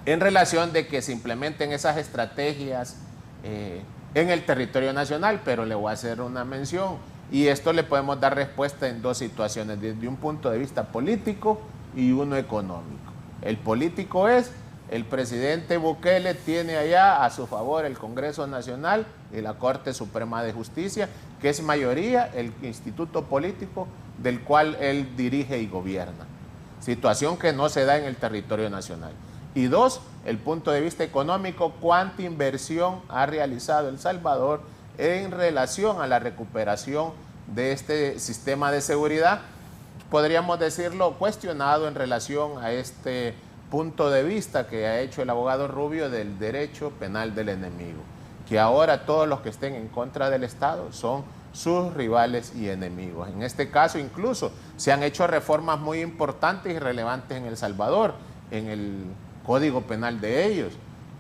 en relación de que se implementen esas estrategias en el territorio nacional, pero le voy a hacer una mención, y esto le podemos dar respuesta en dos situaciones, desde un punto de vista político y uno económico. El político es, el presidente Bukele tiene allá a su favor el Congreso Nacional y la Corte Suprema de Justicia, que es mayoría el instituto político del cual él dirige y gobierna. Situación que no se da en el territorio nacional. Y dos, el punto de vista económico, cuánta inversión ha realizado El Salvador en relación a la recuperación de este sistema de seguridad, podríamos decirlo, cuestionado en relación a este punto de vista que ha hecho el abogado Rubio del derecho penal del enemigo, que ahora todos los que estén en contra del Estado son sus rivales y enemigos. En este caso incluso se han hecho reformas muy importantes y relevantes en El Salvador, en el Código Penal de ellos,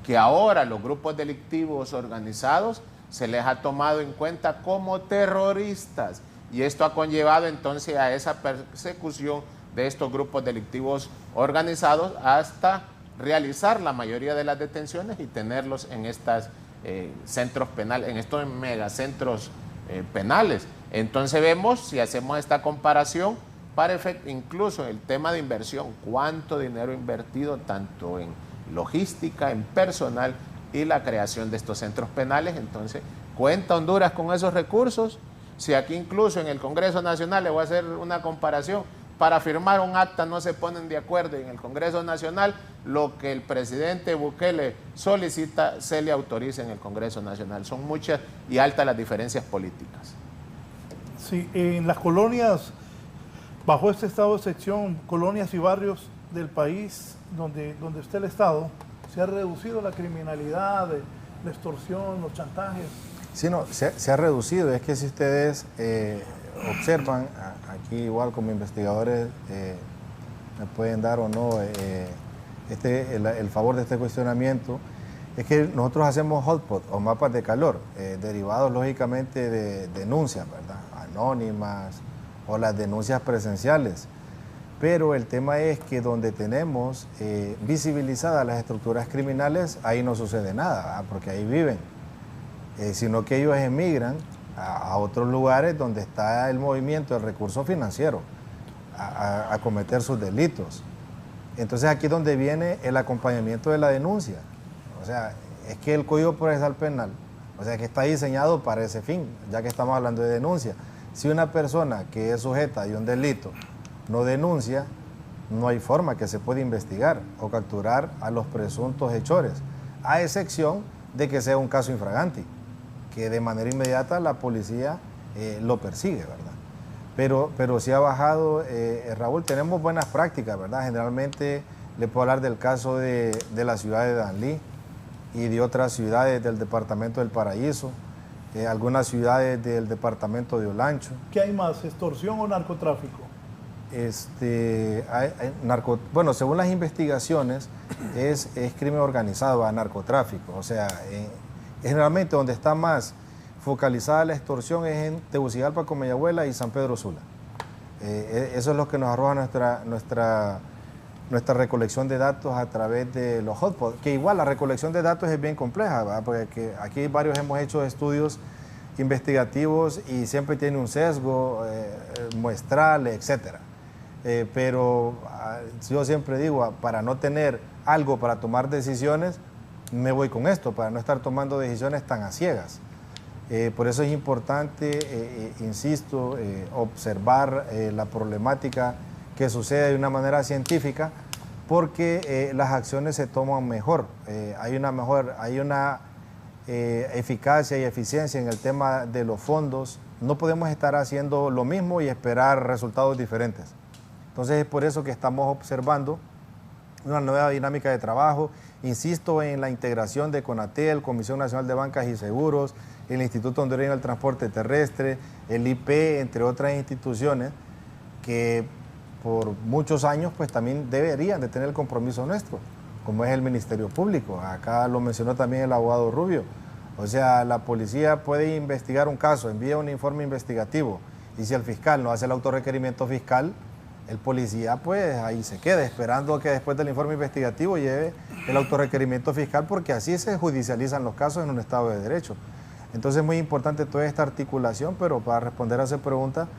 que ahora los grupos delictivos organizados se les ha tomado en cuenta como terroristas, y esto ha conllevado entonces a esa persecución de estos grupos delictivos organizados hasta realizar la mayoría de las detenciones y tenerlos en estos centros penales, en estos megacentros penales. Entonces vemos, si hacemos esta comparación, para incluso el tema de inversión, cuánto dinero invertido tanto en logística, en personal y la creación de estos centros penales. Entonces, ¿cuenta Honduras con esos recursos? Si aquí incluso en el Congreso Nacional, le voy a hacer una comparación, para firmar un acta no se ponen de acuerdo, y en el Congreso Nacional lo que el presidente Bukele solicita se le autoriza en el Congreso Nacional. Son muchas y altas las diferencias políticas. Sí, en las colonias, bajo este estado de excepción, colonias y barrios del país donde está el Estado, se ha reducido la criminalidad, la extorsión, los chantajes. Sí, no, se ha reducido. Es que si ustedes observan, aquí igual como investigadores me pueden dar o no el favor de este cuestionamiento, es que nosotros hacemos hotspot o mapas de calor, derivados lógicamente de denuncias, ¿verdad?, anónimas o las denuncias presenciales. Pero el tema es que donde tenemos visibilizadas las estructuras criminales, ahí no sucede nada, ¿verdad?, porque ahí viven, sino que ellos emigran a otros lugares donde está el movimiento del recurso financiero a cometer sus delitos. Entonces aquí es donde viene el acompañamiento de la denuncia. O sea, es que el Código Procesal Penal, o sea, que está diseñado para ese fin, ya que estamos hablando de denuncia. Si una persona que es sujeta de un delito no denuncia, no hay forma que se pueda investigar o capturar a los presuntos hechores, a excepción de que sea un caso infraganti, que de manera inmediata la policía lo persigue, ¿verdad? Pero sí ha bajado, Raúl, tenemos buenas prácticas, ¿verdad? Generalmente le puedo hablar del caso de la ciudad de Danlí, y de otras ciudades del departamento del Paraíso, algunas ciudades del departamento de Olancho. ¿Qué hay más, extorsión o narcotráfico? Bueno, según las investigaciones, es crimen organizado, narcotráfico. O sea, generalmente donde está más focalizada la extorsión es en Tegucigalpa, Comayagüela y San Pedro Sula. Eso es lo que nos arroja nuestra recolección de datos a través de los hotspots, que igual la recolección de datos es bien compleja, ¿verdad? Porque aquí varios hemos hecho estudios investigativos y siempre tiene un sesgo muestral, etcétera. Pero yo siempre digo, para no tener algo para tomar decisiones, me voy con esto, para no estar tomando decisiones tan a ciegas. Por eso es importante, insisto, observar la problemática que sucede de una manera científica, porque las acciones se toman mejor. Hay una eficacia y eficiencia en el tema de los fondos. No podemos estar haciendo lo mismo y esperar resultados diferentes. Entonces es por eso que estamos observando una nueva dinámica de trabajo. Insisto en la integración de CONATEL, Comisión Nacional de Bancas y Seguros, el Instituto Hondureño del Transporte Terrestre, el IP, entre otras instituciones que por muchos años pues también deberían de tener el compromiso nuestro, como es el Ministerio Público. Acá lo mencionó también el abogado Rubio. O sea, la policía puede investigar un caso, envía un informe investigativo, y si el fiscal no hace el autorrequerimiento fiscal, el policía pues ahí se queda esperando que después del informe investigativo lleve el autorrequerimiento fiscal, porque así se judicializan los casos en un Estado de Derecho. Entonces es muy importante toda esta articulación, pero para responder a esa pregunta,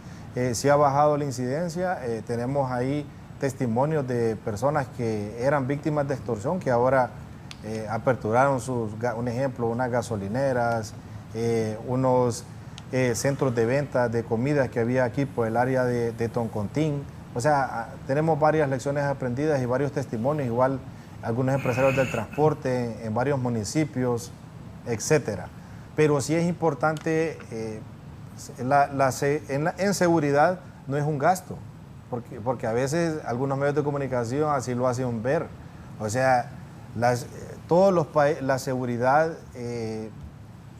sí ha bajado la incidencia. Tenemos ahí testimonios de personas que eran víctimas de extorsión, que ahora aperturaron un ejemplo, unas gasolineras, unos centros de venta de comidas que había aquí por el área de Toncontín. O sea, tenemos varias lecciones aprendidas y varios testimonios, igual algunos empresarios del transporte en varios municipios, etcétera. Pero sí es importante, en seguridad no es un gasto, porque a veces algunos medios de comunicación así lo hacen ver. O sea, la seguridad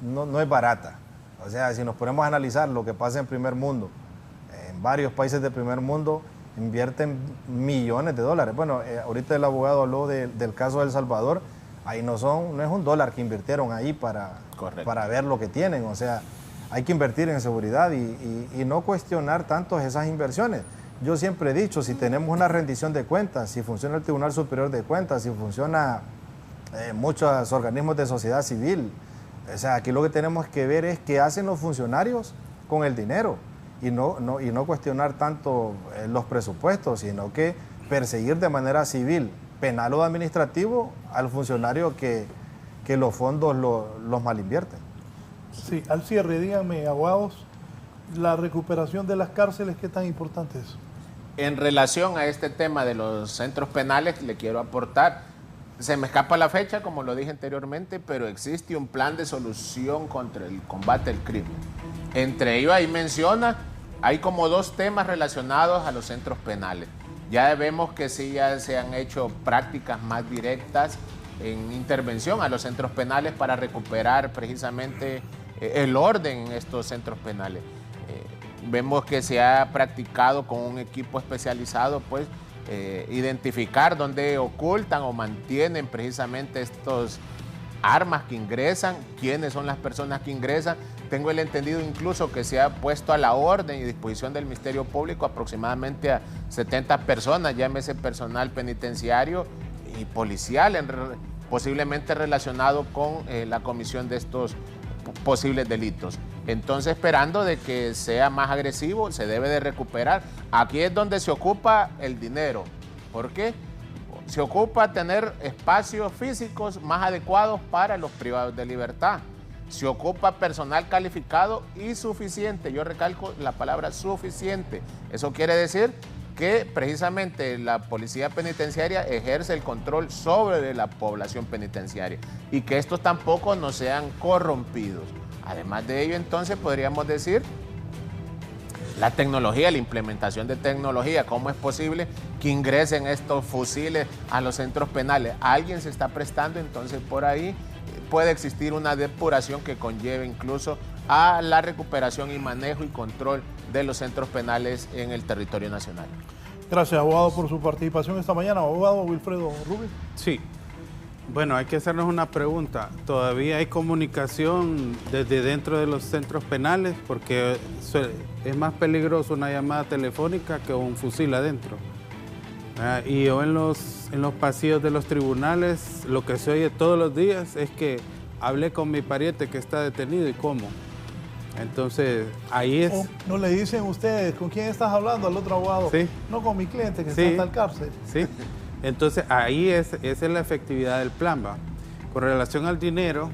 no es barata. O sea, si nos ponemos a analizar lo que pasa en primer mundo, en varios países del primer mundo invierten millones de dólares. Bueno, ahorita el abogado habló del caso de El Salvador. Ahí no es un dólar que invirtieron ahí para ver lo que tienen. O sea, hay que invertir en seguridad y no cuestionar tanto esas inversiones. Yo siempre he dicho, si tenemos una rendición de cuentas, si funciona el Tribunal Superior de Cuentas, si funciona muchos organismos de sociedad civil, o sea, aquí lo que tenemos que ver es qué hacen los funcionarios con el dinero y no cuestionar tanto los presupuestos, sino que perseguir de manera civil, penal o administrativo al funcionario que los fondos los malinvierten. Sí, al cierre, díganme, abogados, la recuperación de las cárceles, ¿qué tan importante es? En relación a este tema de los centros penales, le quiero aportar, se me escapa la fecha, como lo dije anteriormente, pero existe un plan de solución contra el combate al crimen. Entre ellos ahí menciona, hay como 2 temas relacionados a los centros penales. Ya vemos que sí ya se han hecho prácticas más directas en intervención a los centros penales para recuperar precisamente el orden en estos centros penales. Vemos que se ha practicado con un equipo especializado, pues, identificar dónde ocultan o mantienen precisamente estos armas que ingresan, quiénes son las personas que ingresan. Tengo el entendido incluso que se ha puesto a la orden y disposición del Ministerio Público aproximadamente a 70 personas, llámese personal penitenciario y policial, posiblemente relacionado con la comisión de estos posibles delitos. Entonces, esperando de que sea más agresivo, se debe de recuperar. Aquí es donde se ocupa el dinero. ¿Por qué? Se ocupa tener espacios físicos más adecuados para los privados de libertad. Se ocupa personal calificado y suficiente. Yo recalco la palabra suficiente. Eso quiere decir que precisamente la policía penitenciaria ejerce el control sobre la población penitenciaria y que estos tampoco no sean corrompidos. Además de ello, entonces, podríamos decir la tecnología, la implementación de tecnología. ¿Cómo es posible que ingresen estos fusiles a los centros penales? Alguien se está prestando entonces por ahí puede existir una depuración que conlleve incluso a la recuperación y manejo y control de los centros penales en el territorio nacional. Gracias, abogado, por su participación esta mañana. Abogado Wilfredo Rubio. Sí. Bueno, hay que hacernos una pregunta. ¿Todavía hay comunicación desde dentro de los centros penales? Porque es más peligroso una llamada telefónica que un fusil adentro. Y yo en los pasillos de los tribunales, lo que se oye todos los días es que hablé con mi pariente que está detenido y cómo. Entonces, ahí es... ¿No le dicen ustedes con quién estás hablando al otro abogado? Sí. No, con mi cliente que Sí. está en tal cárcel. Sí. Entonces, ahí esa es la efectividad del plan, ¿va? Con relación al dinero,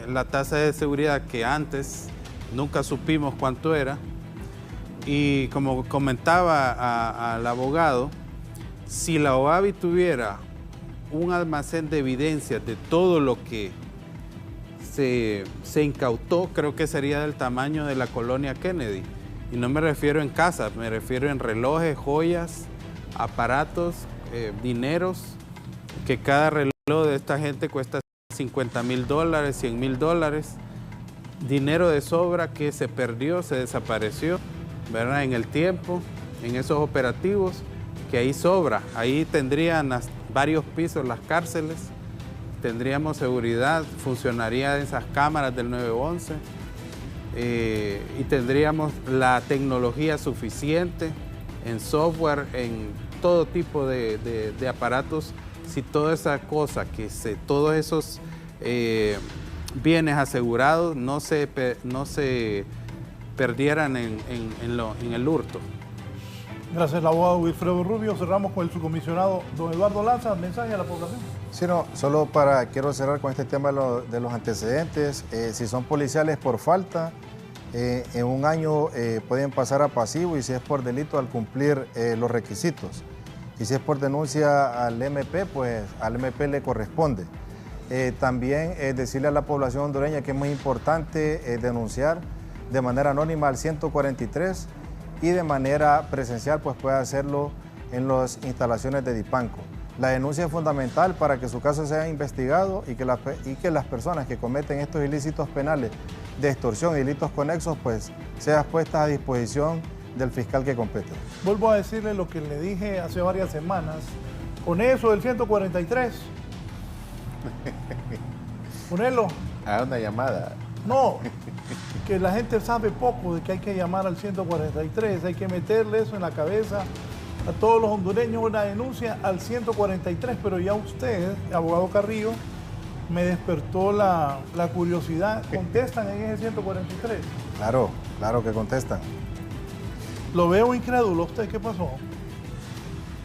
la tasa de seguridad que antes nunca supimos cuánto era, y como comentaba al abogado, si la OAVI tuviera un almacén de evidencias de todo lo que se incautó, creo que sería del tamaño de la colonia Kennedy. Y no me refiero en casas, me refiero en relojes, joyas, aparatos, dineros, que cada reloj de esta gente cuesta $50,000, $100,000, dinero de sobra que se perdió, se desapareció, ¿verdad? En el tiempo, en esos operativos, que ahí sobra, ahí tendrían varios pisos las cárceles, tendríamos seguridad, funcionarían esas cámaras del 911 y tendríamos la tecnología suficiente en software, en todo tipo de aparatos, si toda esa cosa, todos esos bienes asegurados no se perdieran en el hurto. Gracias al abogado Wilfredo Rubio. Cerramos con el subcomisionado don Eduardo Lanza. Mensaje a la población. Sí, no, quiero cerrar con este tema de los antecedentes. Si son policiales por falta, en un año pueden pasar a pasivo, y si es por delito al cumplir los requisitos. Y si es por denuncia al MP, pues al MP le corresponde. También decirle a la población hondureña que es muy importante denunciar de manera anónima al 143, y de manera presencial pues puede hacerlo en las instalaciones de Dipanco. La denuncia es fundamental para que su caso sea investigado y que las personas que cometen estos ilícitos penales de extorsión y delitos conexos pues sean puestas a disposición del fiscal que compete. Vuelvo a decirle lo que le dije hace varias semanas. Con eso del 143, ponerlo. A una llamada. No, que la gente sabe poco de que hay que llamar al 143, hay que meterle eso en la cabeza a todos los hondureños, una denuncia al 143, pero ya usted, abogado Carrillo, me despertó la curiosidad. ¿Contestan en ese 143? Claro que contestan. Lo veo incrédulo. ¿Usted qué pasó?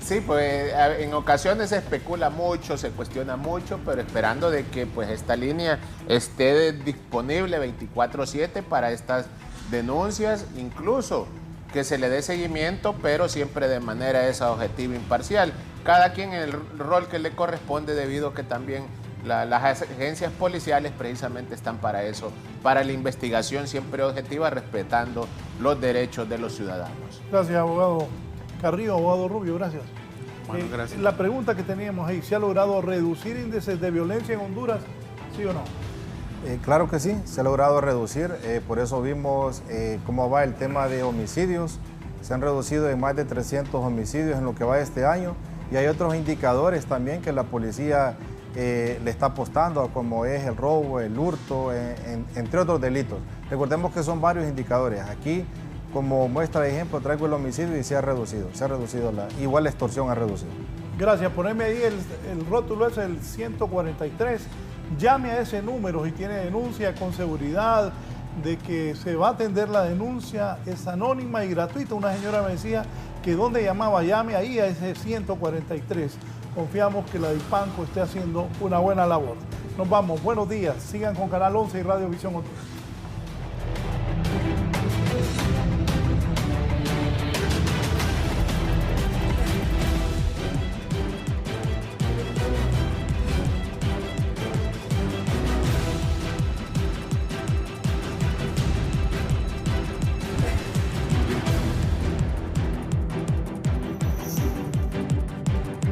Sí, pues en ocasiones se especula mucho, se cuestiona mucho, pero esperando de que pues esta línea esté disponible 24/7 para estas denuncias, incluso que se le dé seguimiento, pero siempre de manera objetiva e imparcial. Cada quien en el rol que le corresponde, debido a que también las agencias policiales precisamente están para eso, para la investigación siempre objetiva, respetando los derechos de los ciudadanos. Gracias, abogado Carrillo, abogado Rubio, gracias. Bueno, gracias. La pregunta que teníamos ahí, ¿se ha logrado reducir índices de violencia en Honduras? ¿Sí o no? Claro que sí, se ha logrado reducir, por eso vimos cómo va el tema de homicidios. Se han reducido en más de 300 homicidios en lo que va de este año, y hay otros indicadores también que la policía le está apostando, como es el robo, el hurto, entre otros delitos. Recordemos que son varios indicadores. Aquí, como muestra de ejemplo, traigo el homicidio y se ha reducido igual la extorsión ha reducido. Gracias, poneme ahí el rótulo, es el 143. Llame a ese número si tiene denuncia, con seguridad de que se va a atender la denuncia, es anónima y gratuita. Una señora me decía que donde llamaba, llame ahí a ese 143. Confiamos que la Dipanco esté haciendo una buena labor. Nos vamos, buenos días, sigan con Canal 11 y Radio Visión Honduras.